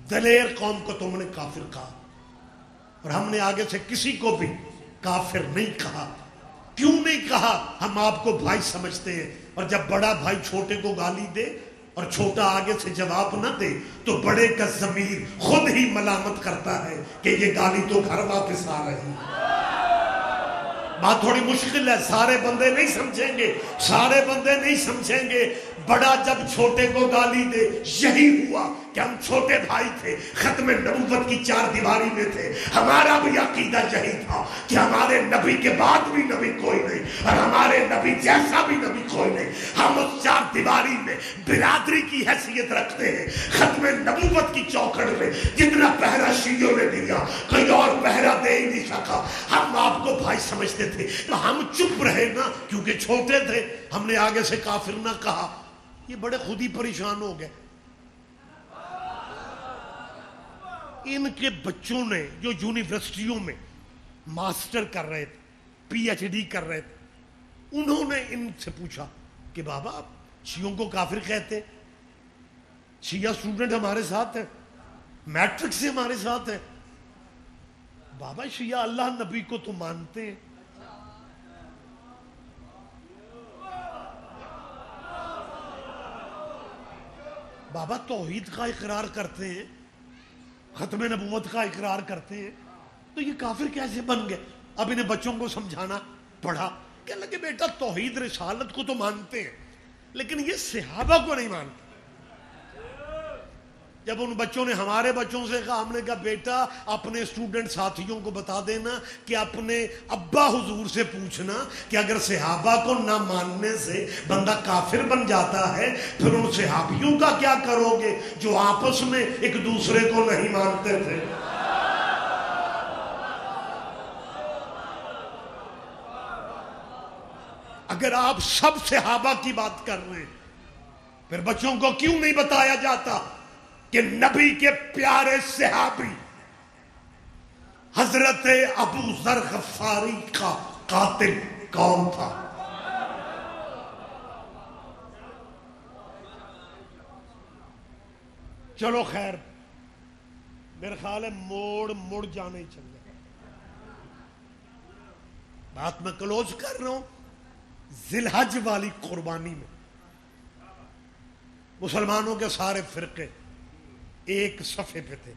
دلیر قوم کو تم نے کافر کہا، اور ہم نے آگے سے کسی کو بھی کافر نہیں کہا۔ کیوں نہیں کہا؟ ہم آپ کو بھائی سمجھتے ہیں، اور جب بڑا بھائی چھوٹے کو گالی دے اور چھوٹا آگے سے جواب نہ دے تو بڑے کا ضمیر خود ہی ملامت کرتا ہے کہ یہ گالی تو گھر واپس آ رہی ہے۔ بات تھوڑی مشکل ہے، سارے بندے نہیں سمجھیں گے، سارے بندے نہیں سمجھیں گے۔ بڑا جب چھوٹے کو گالی دے، یہی ہوا کہ ہم چھوٹے بھائی تھے، ختم نبوت کی چار دیواری میں تھے، ہمارا بھی عقیدہ یہی تھا کہ ہمارے نبی کے بعد بھی نبی کوئی نہیں اور ہمارے نبی جیسا بھی نبی کوئی نہیں۔ ہم اس چار دیواری میں برادری کی حیثیت رکھتے ہیں۔ ختم نبوت کی چوکھٹ میں جتنا پہرا شیعوں نے دیا کوئی اور پہرا دے ہی نہیں سکا۔ ہم آپ کو بھائی سمجھتے تھے تو ہم چپ رہے نا، کیونکہ چھوٹے تھے، ہم نے آگے سے کافر نہ کہا۔ یہ بڑے خود ہی پریشان ہو گئے۔ ان کے بچوں نے جو یونیورسٹیوں میں ماسٹر کر رہے تھے، پی ایچ ڈی کر رہے تھے، انہوں نے ان سے پوچھا کہ بابا آپ شیعوں کو کافر کہتے، شیعہ اسٹوڈنٹ ہمارے ساتھ ہیں، میٹرک سے ہمارے ساتھ ہیں، بابا شیعہ اللہ نبی کو تو مانتے ہیں، بابا توحید کا اقرار کرتے ہیں، ختم نبوت کا اقرار کرتے ہیں، تو یہ کافر کیسے بن گئے؟ اب انہیں بچوں کو سمجھانا پڑا کہ لگے بیٹا توحید رسالت کو تو مانتے ہیں لیکن یہ صحابہ کو نہیں مانتے۔ جب ان بچوں نے ہمارے بچوں سے کہا، ہم نے کہا بیٹا اپنے اسٹوڈنٹ ساتھیوں کو بتا دینا کہ اپنے ابا حضور سے پوچھنا کہ اگر صحابہ کو نہ ماننے سے بندہ کافر بن جاتا ہے پھر ان صحابیوں کا کیا کرو گے جو آپس میں ایک دوسرے کو نہیں مانتے تھے۔ اگر آپ سب صحابہ کی بات کر رہے ہیں پھر بچوں کو کیوں نہیں بتایا جاتا کہ نبی کے پیارے صحابی حضرت ابو ذر غفاری کا قاتل کون تھا؟ چلو خیر، میرے خیال ہے موڑ جانے چاہیے۔ بات میں کلوز کر رہا ہوں۔ ذی الحج والی قربانی میں مسلمانوں کے سارے فرقے ایک صفحے پہ تھے،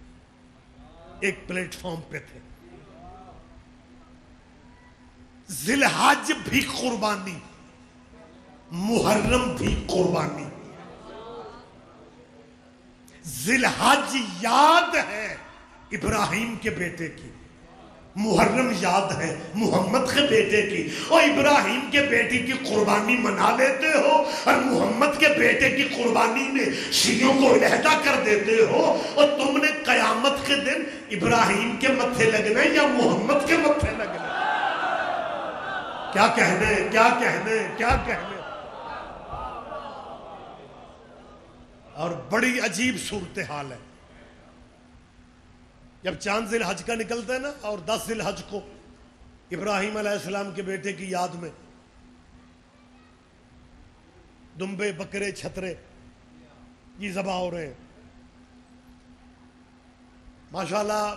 ایک پلیٹ فارم پہ تھے۔ ذی الحج بھی قربانی، محرم بھی قربانی۔ ذی الحج یاد ہے ابراہیم کے بیٹے کی، محرم یاد ہے محمد کے بیٹے کی، اور ابراہیم کے بیٹی کی قربانی منا لیتے ہو اور محمد کے بیٹے کی قربانی میں شیعوں کو علیحدہ کر دیتے ہو، اور تم نے قیامت کے دن ابراہیم کے متھے لگنا ہے یا محمد کے متھے لگنا ہے؟ کیا کہنے کیا کہنے کیا کہنے۔ اور بڑی عجیب صورتحال ہے، جب چاند ذی الحج کا نکلتا ہے نا اور 10 ذی الحج کو ابراہیم علیہ السلام کے بیٹے کی یاد میں دمبے بکرے چھترے یہ ذبح ہو رہے ہیں، ماشاءاللہ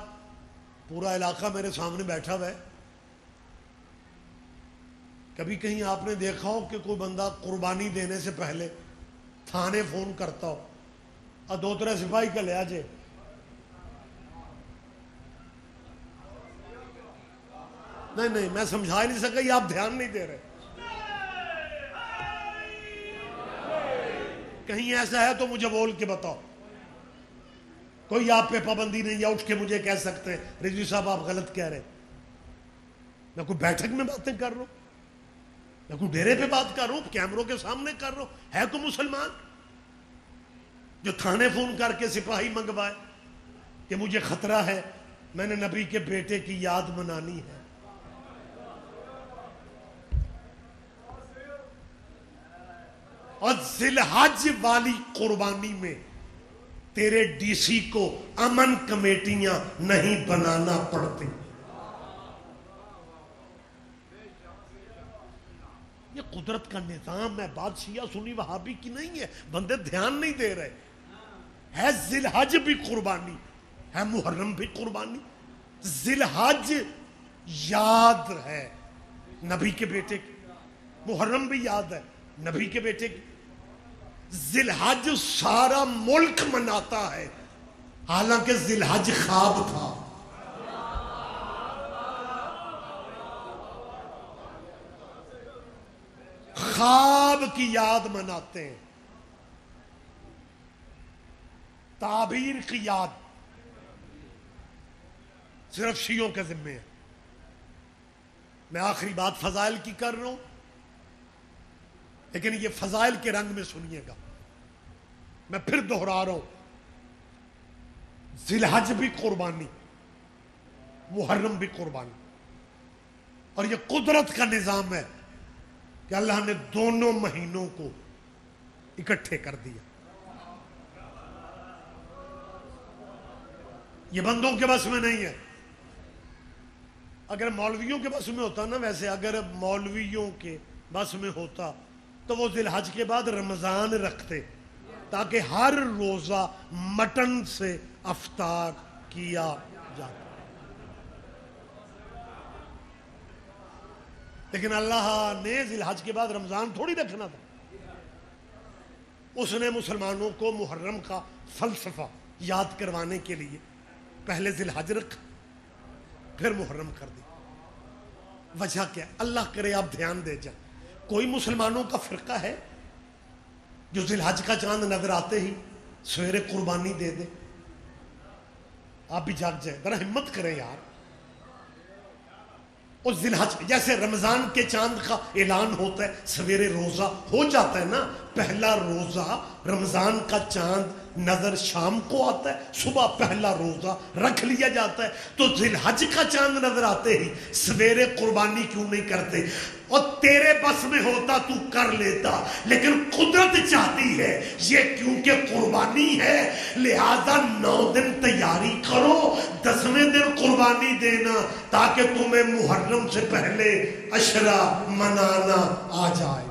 پورا علاقہ میرے سامنے بیٹھا ہوا ہے۔ کبھی کہیں آپ نے دیکھا ہو کہ کوئی بندہ قربانی دینے سے پہلے تھانے فون کرتا ہو اور 2-3 سپاہی کا لے آجے؟ نہیں میں سمجھا ہی نہیں سکا، یہ آپ دھیان نہیں دے رہے۔ کہیں ایسا ہے تو مجھے بول کے بتاؤ، کوئی آپ پہ پابندی نہیں، یا اٹھ کے مجھے کہہ سکتے ہیں رضوی صاحب آپ غلط کہہ رہے۔ میں کوئی بیٹھک میں باتیں کر رہا ہوں، میں کوئی ڈیرے پہ بات کر رہا ہوں، کیمروں کے سامنے کر رہا ہوں۔ ہے کوئی مسلمان جو تھانے فون کر کے سپاہی منگوائے کہ مجھے خطرہ ہے، میں نے نبی کے بیٹے کی یاد منانی ہے؟ اور ذی الحج والی قربانی میں تیرے ڈی سی کو امن کمیٹیاں نہیں بنانا پڑتی۔ یہ قدرت کا نظام ہے، بات شیعہ سنی وہابی کی نہیں ہے، بندے دھیان نہیں دے رہے. ہے ذی الحج بھی قربانی، ہے محرم بھی قربانی. ذی الحج یاد ہے نبی کے بیٹے کی، محرم بھی یاد ہے نبی کے بیٹے کی. ذی الحج سارا ملک مناتا ہے، حالانکہ ذی الحج خواب تھا. خواب کی یاد مناتے ہیں، تعبیر کی یاد صرف شیعوں کے ذمے ہے. میں آخری بات فضائل کی کر رہا ہوں، لیکن یہ فضائل کے رنگ میں سنیے گا. میں پھر دہرا رہا ہوں، ذی الحج بھی قربانی، محرم بھی قربانی. اور یہ قدرت کا نظام ہے کہ اللہ نے دونوں مہینوں کو اکٹھے کر دیا. یہ بندوں کے بس میں نہیں ہے. اگر مولویوں کے بس میں ہوتا نا، ویسے اگر مولویوں کے بس میں ہوتا تو وہ ذی الحج کے بعد رمضان رکھتے تاکہ ہر روزہ مٹن سے افطار کیا جاتا. لیکن اللہ نے ذی الحج کے بعد رمضان تھوڑی رکھنا تھا. اس نے مسلمانوں کو محرم کا فلسفہ یاد کروانے کے لیے پہلے ذی الحج رکھا، پھر محرم کر دی. وجہ کیا ہے؟ اللہ کرے آپ دھیان دے جائیں. کوئی مسلمانوں کا فرقہ ہے جو ذی الحج کا چاند نظر آتے ہی سویرے قربانی دے دے؟ آپ بھی جاگ جائیں، ذرا ہمت کریں یار. اور ذی الحج جیسے رمضان کے چاند کا اعلان ہوتا ہے، سویرے روزہ ہو جاتا ہے نا، پہلا روزہ رمضان کا چاند نظر شام کو آتا ہے، صبح پہلا روزہ رکھ لیا جاتا ہے. تو ذی الحج کا چاند نظر آتے ہی سویرے قربانی کیوں نہیں کرتے؟ اور تیرے بس میں ہوتا تو کر لیتا، لیکن قدرت چاہتی ہے یہ کیونکہ قربانی ہے لہذا 9 دن تیاری کرو، 10ویں دن قربانی دینا تاکہ تمہیں محرم سے پہلے عشرہ منانا آ جائے.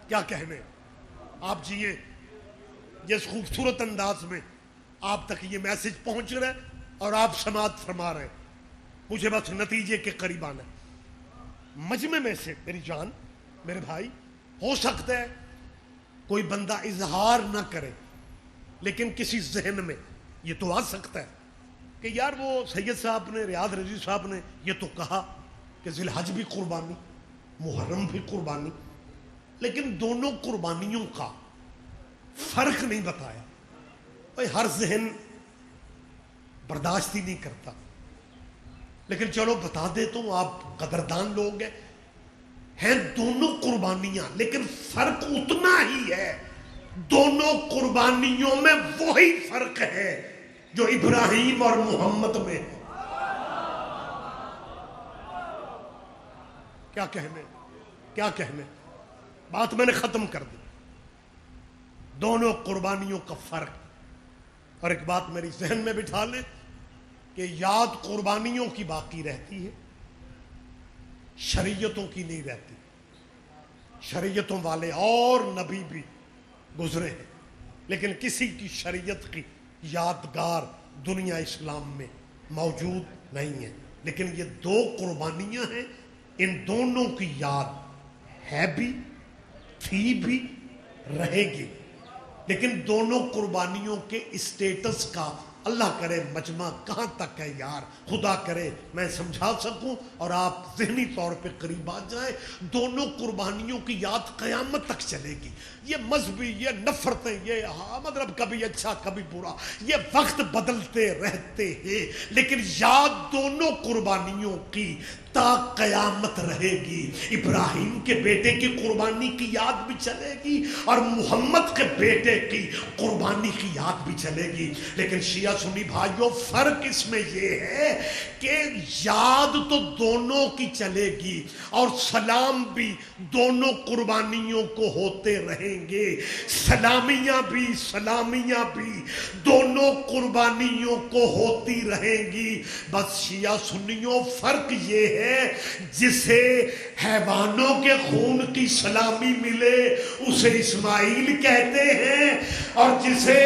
کیا کہنے آپ جیے جس خوبصورت انداز میں آپ تک یہ میسج پہنچ رہا ہے اور آپ سماعت فرما رہے ہیں. مجھے بس نتیجے کے قریب آنا ہے. مجمع میں سے میری جان، میرے بھائی، ہو سکتا ہے کوئی بندہ اظہار نہ کرے، لیکن کسی ذہن میں یہ تو آ سکتا ہے کہ یار وہ سید صاحب نے، ریاض رضوی صاحب نے یہ تو کہا کہ ذی الحج بھی قربانی، محرم بھی قربانی، لیکن دونوں قربانیوں کا فرق نہیں بتایا. بھائی ہر ذہن برداشت ہی نہیں کرتا، لیکن چلو بتا دیتا ہوں، آپ قدردان لوگ ہیں دونوں قربانیاں، لیکن فرق اتنا ہی ہے. دونوں قربانیوں میں وہی فرق ہے جو ابراہیم اور محمد میں ہے. کیا کہنے بات میں نے ختم کر دی. دونوں قربانیوں کا فرق. اور ایک بات میری ذہن میں بٹھا لیں کہ یاد قربانیوں کی باقی رہتی ہے، شریعتوں کی نہیں رہتی. شریعتوں والے اور نبی بھی گزرے ہیں، لیکن کسی کی شریعت کی یادگار دنیا اسلام میں موجود نہیں ہے. لیکن یہ 2 قربانیاں ہیں، ان دونوں کی یاد ہے بھی، تھی بھی، رہے گی. لیکن دونوں قربانیوں کے اسٹیٹس کا اللہ کرے مجمع کہاں تک ہے یار، خدا کرے میں سمجھا سکوں اور آپ ذہنی طور پہ قریب آ جائیں. دونوں قربانیوں کی یاد قیامت تک چلے گی. یہ مذہبی، یہ نفرتیں، یہ مطلب کبھی اچھا کبھی برا، یہ وقت بدلتے رہتے ہیں، لیکن یاد دونوں قربانیوں کی تا قیامت رہے گی. ابراہیم کے بیٹے کی قربانی کی یاد بھی چلے گی اور محمد کے بیٹے کی قربانی کی یاد بھی چلے گی. لیکن شیعہ سنی بھائیوں، فرق اس میں یہ ہے کہ یاد تو دونوں کی چلے گی اور سلام بھی دونوں قربانیوں کو ہوتے رہیں گے، سلامیاں بھی دونوں قربانیوں کو ہوتی رہیں گی۔ بس شیعہ سنیوں فرق یہ ہے، جسے حیوانوں کے خون کی سلامی ملے اسے اسماعیل کہتے ہیں، اور جسے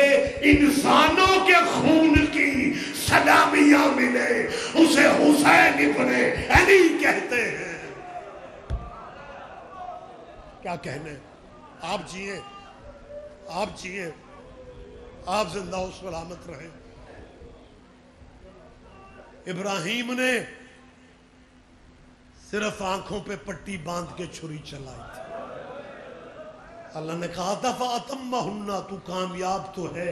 انسانوں کے خون کی سلامیاں ملے اسے حسین ابن علی کہتے ہیں۔ کیا کہنے، آپ جئیں، آپ زندہ و سلامت رہیں۔ ابراہیم نے صرف آنکھوں پہ پٹی باندھ کے چھری چلائی تھی، اللہ نے کہا تھا فَأَتَمَّهُنَّ، تو کامیاب تو ہے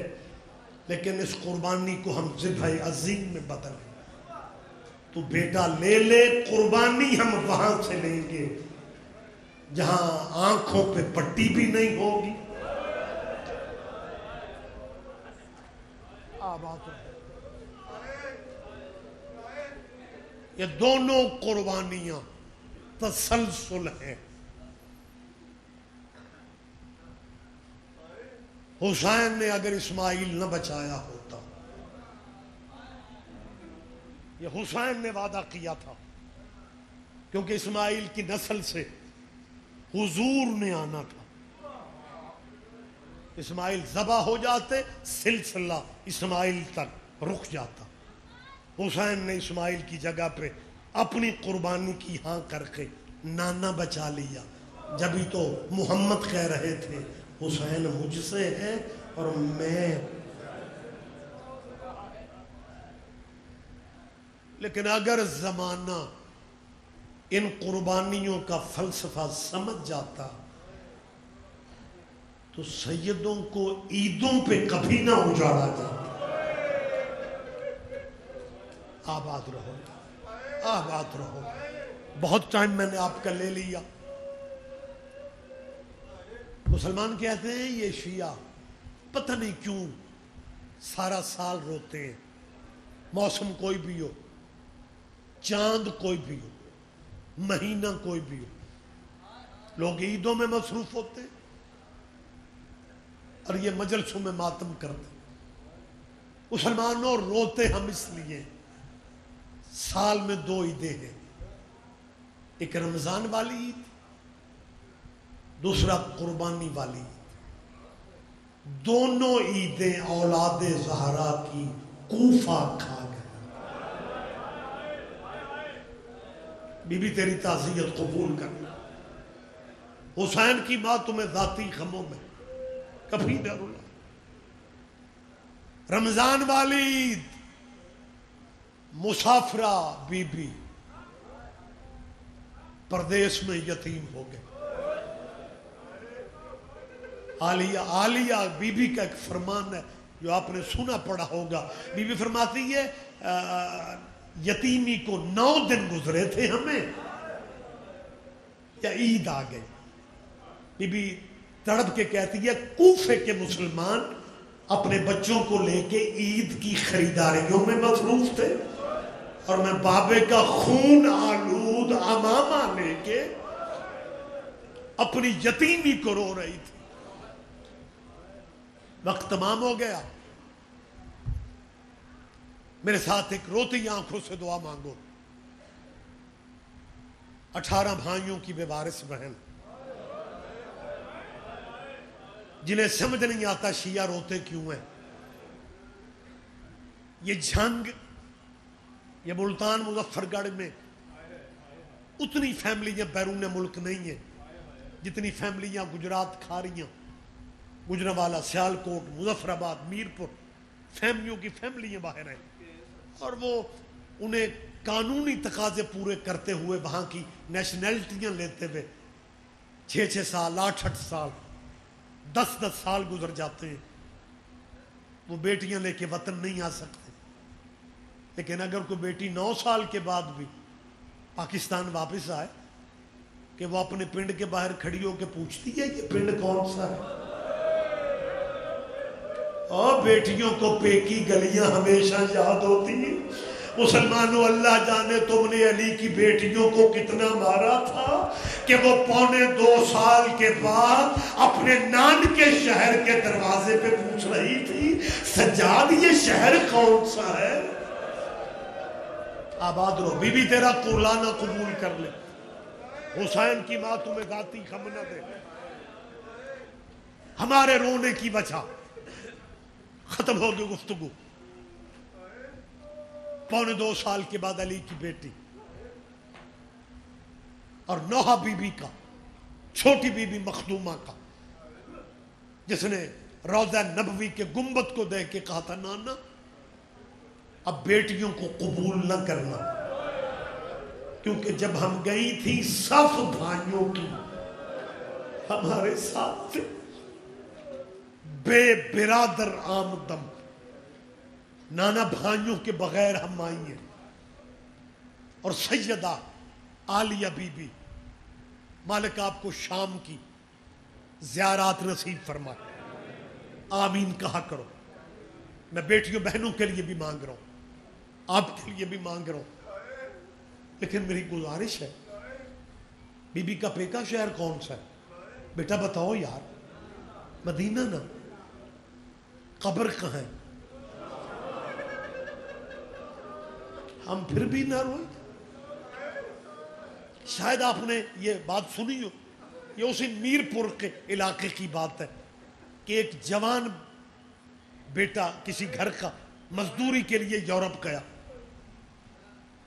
لیکن اس قربانی کو ہم ذبح عظیم میں بدل لیں، تو بیٹا لے لے، قربانی ہم وہاں سے لیں گے جہاں آنکھوں پہ پٹی بھی نہیں ہوگی۔ یہ دونوں قربانیاں تسلسل ہیں۔ حسین نے اگر اسماعیل نہ بچایا ہوتا، یہ حسین نے وعدہ کیا تھا، کیونکہ اسماعیل کی نسل سے حضور نے آنا تھا، اسماعیل ذبح ہو جاتے سلسلہ اسماعیل تک رک جاتا۔ حسین نے اسماعیل کی جگہ پہ اپنی قربانی کی ہاں کر کے نانا بچا لیا، جبھی تو محمد کہہ رہے تھے حسین مجھ سے ہے اور میں، لیکن اگر زمانہ ان قربانیوں کا فلسفہ سمجھ جاتا تو سیدوں کو عیدوں پہ کبھی نہ اجاڑا جاتا۔ آباد رہو، آباد رہو۔ بہت ٹائم میں نے آپ کا لے لیا۔ مسلمان کہتے ہیں یہ شیعہ پتہ نہیں کیوں سارا سال روتے ہیں، موسم کوئی بھی ہو، چاند کوئی بھی ہو، مہینہ کوئی بھی ہو، لوگ عیدوں میں مصروف ہوتے ہیں اور یہ مجلسوں میں ماتم کرتے۔ مسلمانوں روتے ہم اس لیے، سال میں 2 عیدیں ہیں، ایک رمضان والی عید، دوسرا قربانی والی عید۔ دونوں عیدیں اولاد زہرا کی کوفہ کھا گئے۔ بی بی تیری تعزیت قبول کرنا، حسین کی ماں تمہیں ذاتی غموں میں کبھی نہ رلا۔ رمضان والی عید مسافرہ بی بی پردیس میں یتیم ہو گئے۔ عالیہ بی بی کا ایک فرمان ہے جو آپ نے سنا پڑا ہوگا، بی بی فرماتی ہے یتیمی کو 9 دن گزرے تھے ہمیں یا عید آ گئی۔ بی بی تڑپ کے کہتی ہے کوفے کے مسلمان اپنے بچوں کو لے کے عید کی خریداریوں میں مصروف تھے اور میں بابے کا خون آلود عمامہ لے کے اپنی یتیمی کو رو رہی تھی۔ وقت تمام ہو گیا، میرے ساتھ ایک روتی آنکھوں سے دعا مانگو۔ 18 بھائیوں کی بے وارث بہن، جنہیں سمجھ نہیں آتا شیعہ روتے کیوں ہیں۔ یہ جنگ، یہ ملتان مظفر گڑھ میں اتنی فیملیاں بیرون ملک نہیں ہیں جتنی فیملیاں گجرات کھاریاں، گجرانوالہ، سیالکوٹ، مظفر آباد، میرپور، فیملیوں کی فیملیاں باہر ہیں، اور وہ انہیں قانونی تقاضے پورے کرتے ہوئے وہاں کی نیشنلٹیاں لیتے ہوئے 6 سال، 8 سال، 10 سال گزر جاتے ہیں۔ وہ بیٹیاں لے کے وطن نہیں آ سکتے، لیکن اگر کوئی بیٹی 9 سال کے بعد بھی پاکستان واپس آئے کہ وہ اپنے پنڈ کے باہر کھڑی ہو کے پوچھتی ہے کہ پنڈ کون سا ہے۔ اور بیٹیوں کو پیکی گلیاں ہمیشہ یاد ہوتی ہیں. مسلمانوں اللہ جانے تم نے علی کی بیٹیوں کو کتنا مارا تھا کہ وہ 2.25 سال کے بعد اپنے نان کے شہر کے دروازے پہ پوچھ رہی تھی سجاد یہ شہر کون سا ہے؟ آباد رہو. بی بی تیرا قرلانہ قبول کر لے. حسین کی ماں تمہیں گاتی خم نہ دے. ہمارے رونے کی وجہ ختم ہو گئی گفتگو. 2.25 سال کے بعد علی کی بیٹی اور نوحہ بی بی کا، چھوٹی بی بی مخدومہ کا، جس نے روضہ نبوی کے گنبد کو دیکھ کے کہا تھا نانا اب بیٹیوں کو قبول نہ کرنا، کیونکہ جب ہم گئی تھی صف بھائیوں کی ہمارے ساتھ تھے، بے برادر آمدم، نانا بھائیوں کے بغیر ہم آئی ہیں. اور سیدہ عالیہ بی بی مالک آپ کو شام کی زیارات نصیب فرمائے. آمین کہا کرو. میں بیٹیوں بہنوں کے لیے بھی مانگ رہا ہوں، آپ کے لیے بھی مانگ رہا ہوں، لیکن میری گزارش ہے بی بی کا پیکا شہر کون سا ہے؟ بیٹا بتاؤ یار. مدینہ نا. قبر کہاں ہے؟ ہم پھر بھی نہ روئے. شاید آپ نے یہ بات سنی ہو، یہ اسی میر پور کے علاقے کی بات ہے کہ ایک جوان بیٹا کسی گھر کا مزدوری کے لیے یورپ گیا،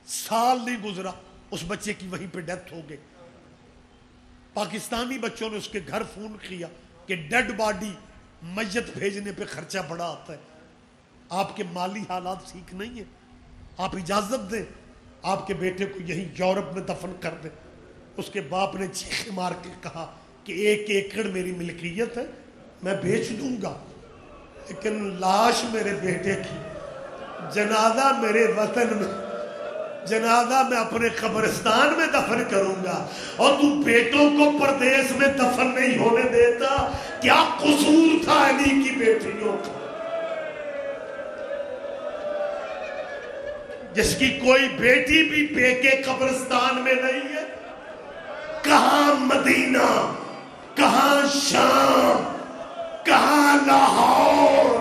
سال نہیں گزرا اس بچے کی وہیں پہ ڈیتھ ہو گئی. پاکستانی بچوں نے اس کے گھر فون کیا کہ ڈیڈ باڈی میت بھیجنے پہ خرچہ بڑا آتا ہے، آپ کے مالی حالات ٹھیک نہیں ہیں، آپ اجازت دیں آپ کے بیٹے کو یہیں یورپ میں دفن کر دیں. اس کے باپ نے چیخ مار کے کہا کہ 1 ایکڑ میری ملکیت ہے، میں بیچ دوں گا، لیکن لاش میرے بیٹے کی، جنازہ میرے وطن میں، جنازہ میں اپنے قبرستان میں دفن کروں گا، اور تو بیٹوں کو پردیس میں دفن نہیں ہونے دیتا. کیا قصور تھا علی کی بیٹیوں کا، جس کی کوئی بیٹی بھی پیکے قبرستان میں نہیں ہے؟ کہاں مدینہ، کہاں شام، کہاں لاہور.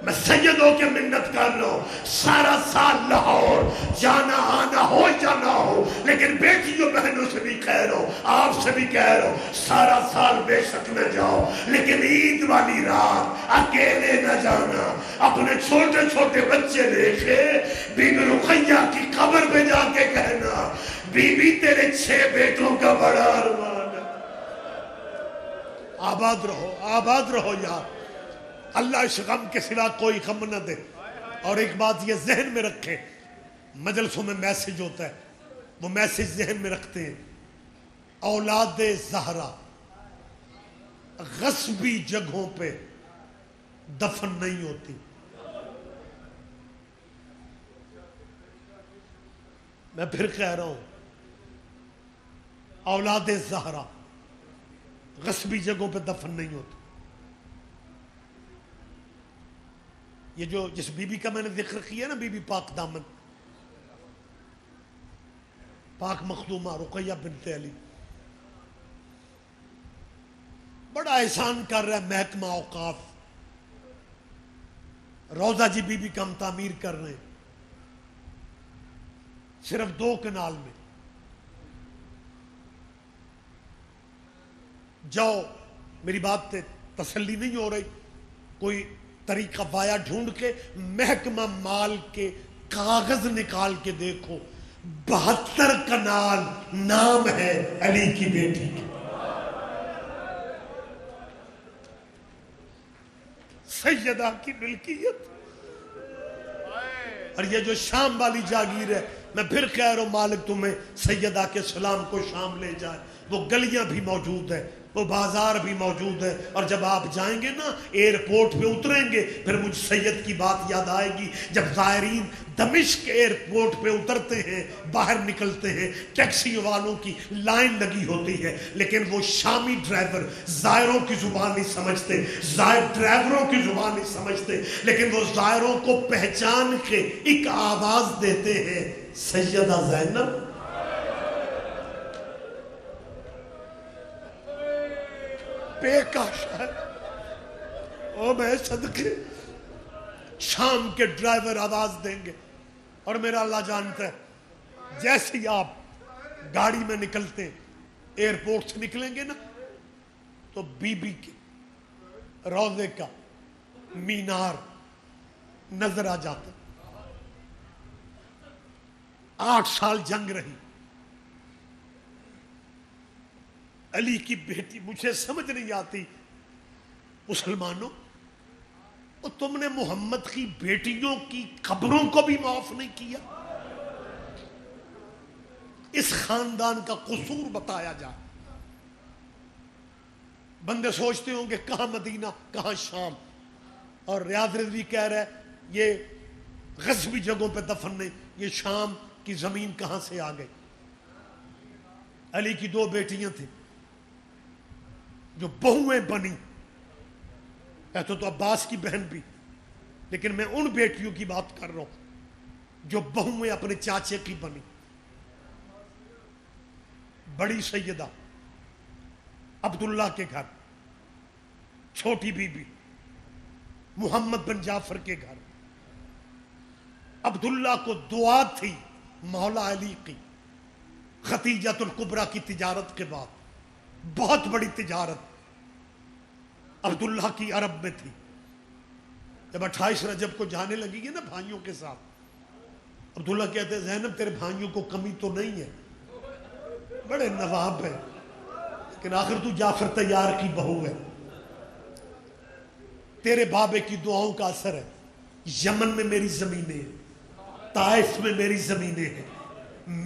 میں سیدوں کے منت کر لو سارا سال لاہور جانا آنا ہو یا نہ ہو، لیکن بیٹیوں بہنوں سے بھی کہہ رہو، آپ سے بھی کہہ رہو، سارا سال بے شک نہ جاؤ، لیکن عید والی رات اکیلے نہ جانا. اپنے چھوٹے چھوٹے بچے لے کے بی بی رقیہ کی قبر پہ جا کے کہنا بی بی تیرے 6 بیٹوں کا بڑا ارمان ہے. آباد رہو، آباد رہو یار. اللہ اس غم کے سوا کوئی غم نہ دے. اور ایک بات یہ ذہن میں رکھیں، مجلسوں میں میسج ہوتا ہے، وہ میسج ذہن میں رکھتے ہیں. اولاد زہرا غصبی جگہوں پہ دفن نہیں ہوتی. میں پھر کہہ رہا ہوں، اولاد زہرا غصبی جگہوں پہ دفن نہیں ہوتی. یہ جو جس بی بی کا میں نے ذکر کیا نا، بی بی پاک دامن، پاک مخدومہ رقیہ بنت علی، بڑا احسان کر رہا ہے محکمہ اوقاف. روضہ جی بی بی کا ہم تعمیر کر رہے ہیں، صرف 2 کنال میں. جاؤ، میری بات تسلی نہیں ہو رہی، کوئی طریقہ بایا ڈھونڈ کے محکمہ مال کے کاغذ نکال کے دیکھو، 72 کنال نام ہے علی کی بیٹی کی. سیدہ کی ملکیت. اور یہ جو شام والی جاگیر ہے، میں پھر کہہ رہا ہوں مالک تمہیں سیدہ کے سلام کو شام لے جائے. وہ گلیاں بھی موجود ہیں، وہ بازار بھی موجود ہے. اور جب آپ جائیں گے نا ایئرپورٹ پہ اتریں گے, پھر مجھ سید کی بات یاد آئے گی. جب زائرین دمشق ایئرپورٹ پہ اترتے ہیں, باہر نکلتے ہیں, ٹیکسی والوں کی لائن لگی ہوتی ہے, لیکن وہ شامی ڈرائیور زائروں کی زبان نہیں سمجھتے, زائر ڈرائیوروں کی زبان نہیں سمجھتے, لیکن وہ زائروں کو پہچان کے ایک آواز دیتے ہیں, سیدہ زینب. بے کاش ہے او میں صدقے شام کے ڈرائیور آواز دیں گے. اور میرا اللہ جانتا ہے, جیسے ہی آپ گاڑی میں نکلتے ایئرپورٹ سے نکلیں گے نا, تو بی بی کے روضے کا مینار نظر آ جاتا. 8 سال جنگ رہی, علی کی بیٹی. مجھے سمجھ نہیں آتی مسلمانوں, اور تم نے محمد کی بیٹیوں کی قبروں کو بھی معاف نہیں کیا. اس خاندان کا قصور بتایا جائے. بندے سوچتے ہوں گے کہاں مدینہ کہاں شام, اور ریاض رضوی کہہ رہا ہے یہ غصبی جگہوں پہ دفن نہیں, یہ شام کی زمین کہاں سے آ گئی. علی کی 2 بیٹیاں تھیں جو بہویں بنی, تو عباس کی بہن بھی, لیکن میں ان بیٹیوں کی بات کر رہا ہوں جو بہویں اپنے چاچے کی بنی. بڑی سیدہ عبداللہ کے گھر, چھوٹی بی بی محمد بن جعفر کے گھر. عبداللہ کو دعا تھی مولا علی کی, ختیجۃ الکبریٰ کی تجارت کے بعد, بہت بڑی تجارت عبداللہ کی عرب میں تھی. جب 28 رجب کو جانے لگی ہے نا بھائیوں کے ساتھ, عبداللہ کہتے ہیں زینب تیرے بھائیوں کو کمی تو نہیں ہے, بڑے نواب ہیں, لیکن آخر تو جعفر طیار کی بہو ہے, تیرے بابے کی دعاؤں کا اثر ہے. یمن میں میری زمینیں ہیں, طائف میں میری زمینیں ہیں,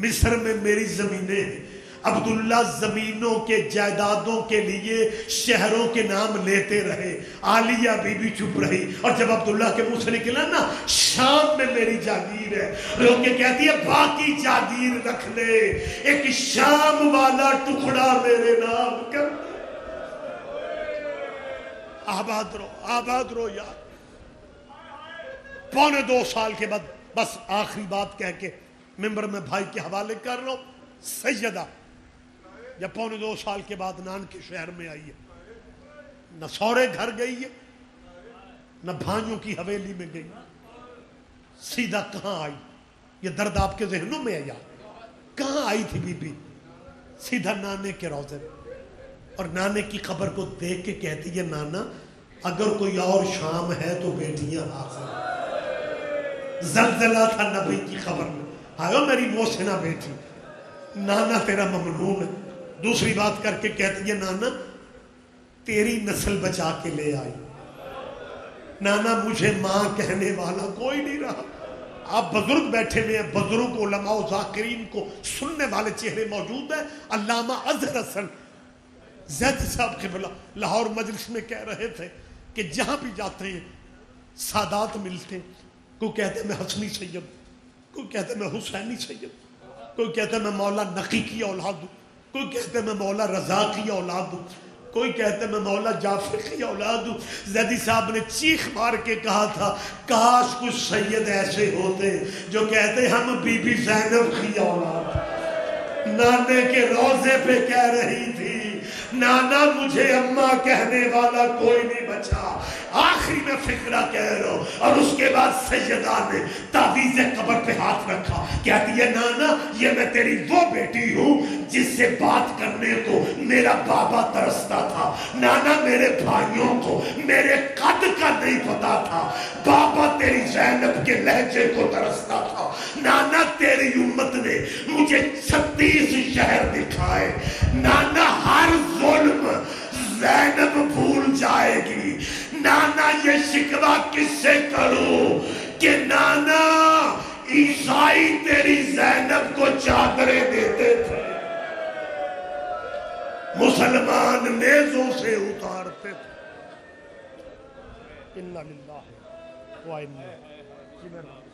مصر میں میری زمینیں ہیں. عبداللہ زمینوں کے جائیدادوں کے لیے شہروں کے نام لیتے رہے. عالیہ بی بی چپ رہی, اور جب عبداللہ کے منہ سے نکلا نا شام میں میری جاگیر ہے, لوگ یہ کہتی ہے باقی جاگیر رکھ لے, ایک شام والا ٹکڑا میرے نام کر. آباد رہو یار. 1.25 سال کے بعد, بس آخری بات کہہ کے ممبر میں بھائی کے حوالے کر رہا ہوں, سیدہ یا 1.25 سال کے بعد نان کے شہر میں آئی ہے. نہ سورے گھر گئی ہے, نہ بھائیوں کی حویلی میں گئی, سیدھا کہاں آئی؟ یہ درد آپ کے ذہنوں میں آیا, کہاں آئی تھی بی بی؟ سیدھا نانے کے روضے, اور نانے کی قبر کو دیکھ کے کہتی ہے نانا اگر کوئی اور شام ہے تو بیٹیاں حاضر. زلزلہ تھا نبی کی قبر میں, آئو میری محسنہ بیٹی, نانا تیرا ممنون ہے. دوسری بات کر کے کہتی ہے نانا تیری نسل بچا کے لے آئی. نانا مجھے ماں کہنے والا کوئی نہیں رہا. آپ بزرگ بیٹھے ہوئے ہیں, بزرگ علماء و ذاکرین کو سننے والے چہرے موجود ہیں. علامہ اظہر حسن زید صاحب قبلہ لاہور مجلس میں کہہ رہے تھے کہ جہاں بھی جاتے ہیں سادات ملتے ہیں, کوئی کہتے ہیں میں حسنی سید, کوئی کہتے ہیں میں حسینی سید, کوئی کہتا ہے میں مولا نقی کی اولاد ہوں, کوئی کہتا ہے میں مولا رضا کی اولاد ہوں, کوئی کہتا ہے میں مولا جعفر کی اولاد ہوں. زیدی صاحب نے چیخ مار کے کہا تھا کاش کچھ سید ایسے ہوتے جو کہتے ہم بی بی زینب کی اولاد. نانے کے روضے پہ کہہ رہی تھی نانا مجھے اماں کہنے والا کوئی نہیں بچا. آخری میں فکرہ کہہ رہا ہوں. اور اس کے بعد سیدہ نے تعویذ قبر پہ ہاتھ رکھا, کہتی ہے نانا یہ میں تیری وہ بیٹی ہوں جس سے بات کرنے کو میرا بابا ترستا تھا. نانا میرے بھائیوں کو میرے قد کا نہیں پتا تھا, بابا تیری زینب کے لہجے کو ترستا تھا. نانا تیری امت نے مجھے 36 شہر دکھائے. نانا ہر ظلم زینب بھول جائے گی. نانا یہ شکوہ کس سے کروں کہ نانا عیسائی تیری زینب کو چادریں دیتے تھے, مسلمان نیزوں سے اتارتے تھے. اِنَّا لِلَّهِ وَإِنَّا إِلَيْهِ راجعون.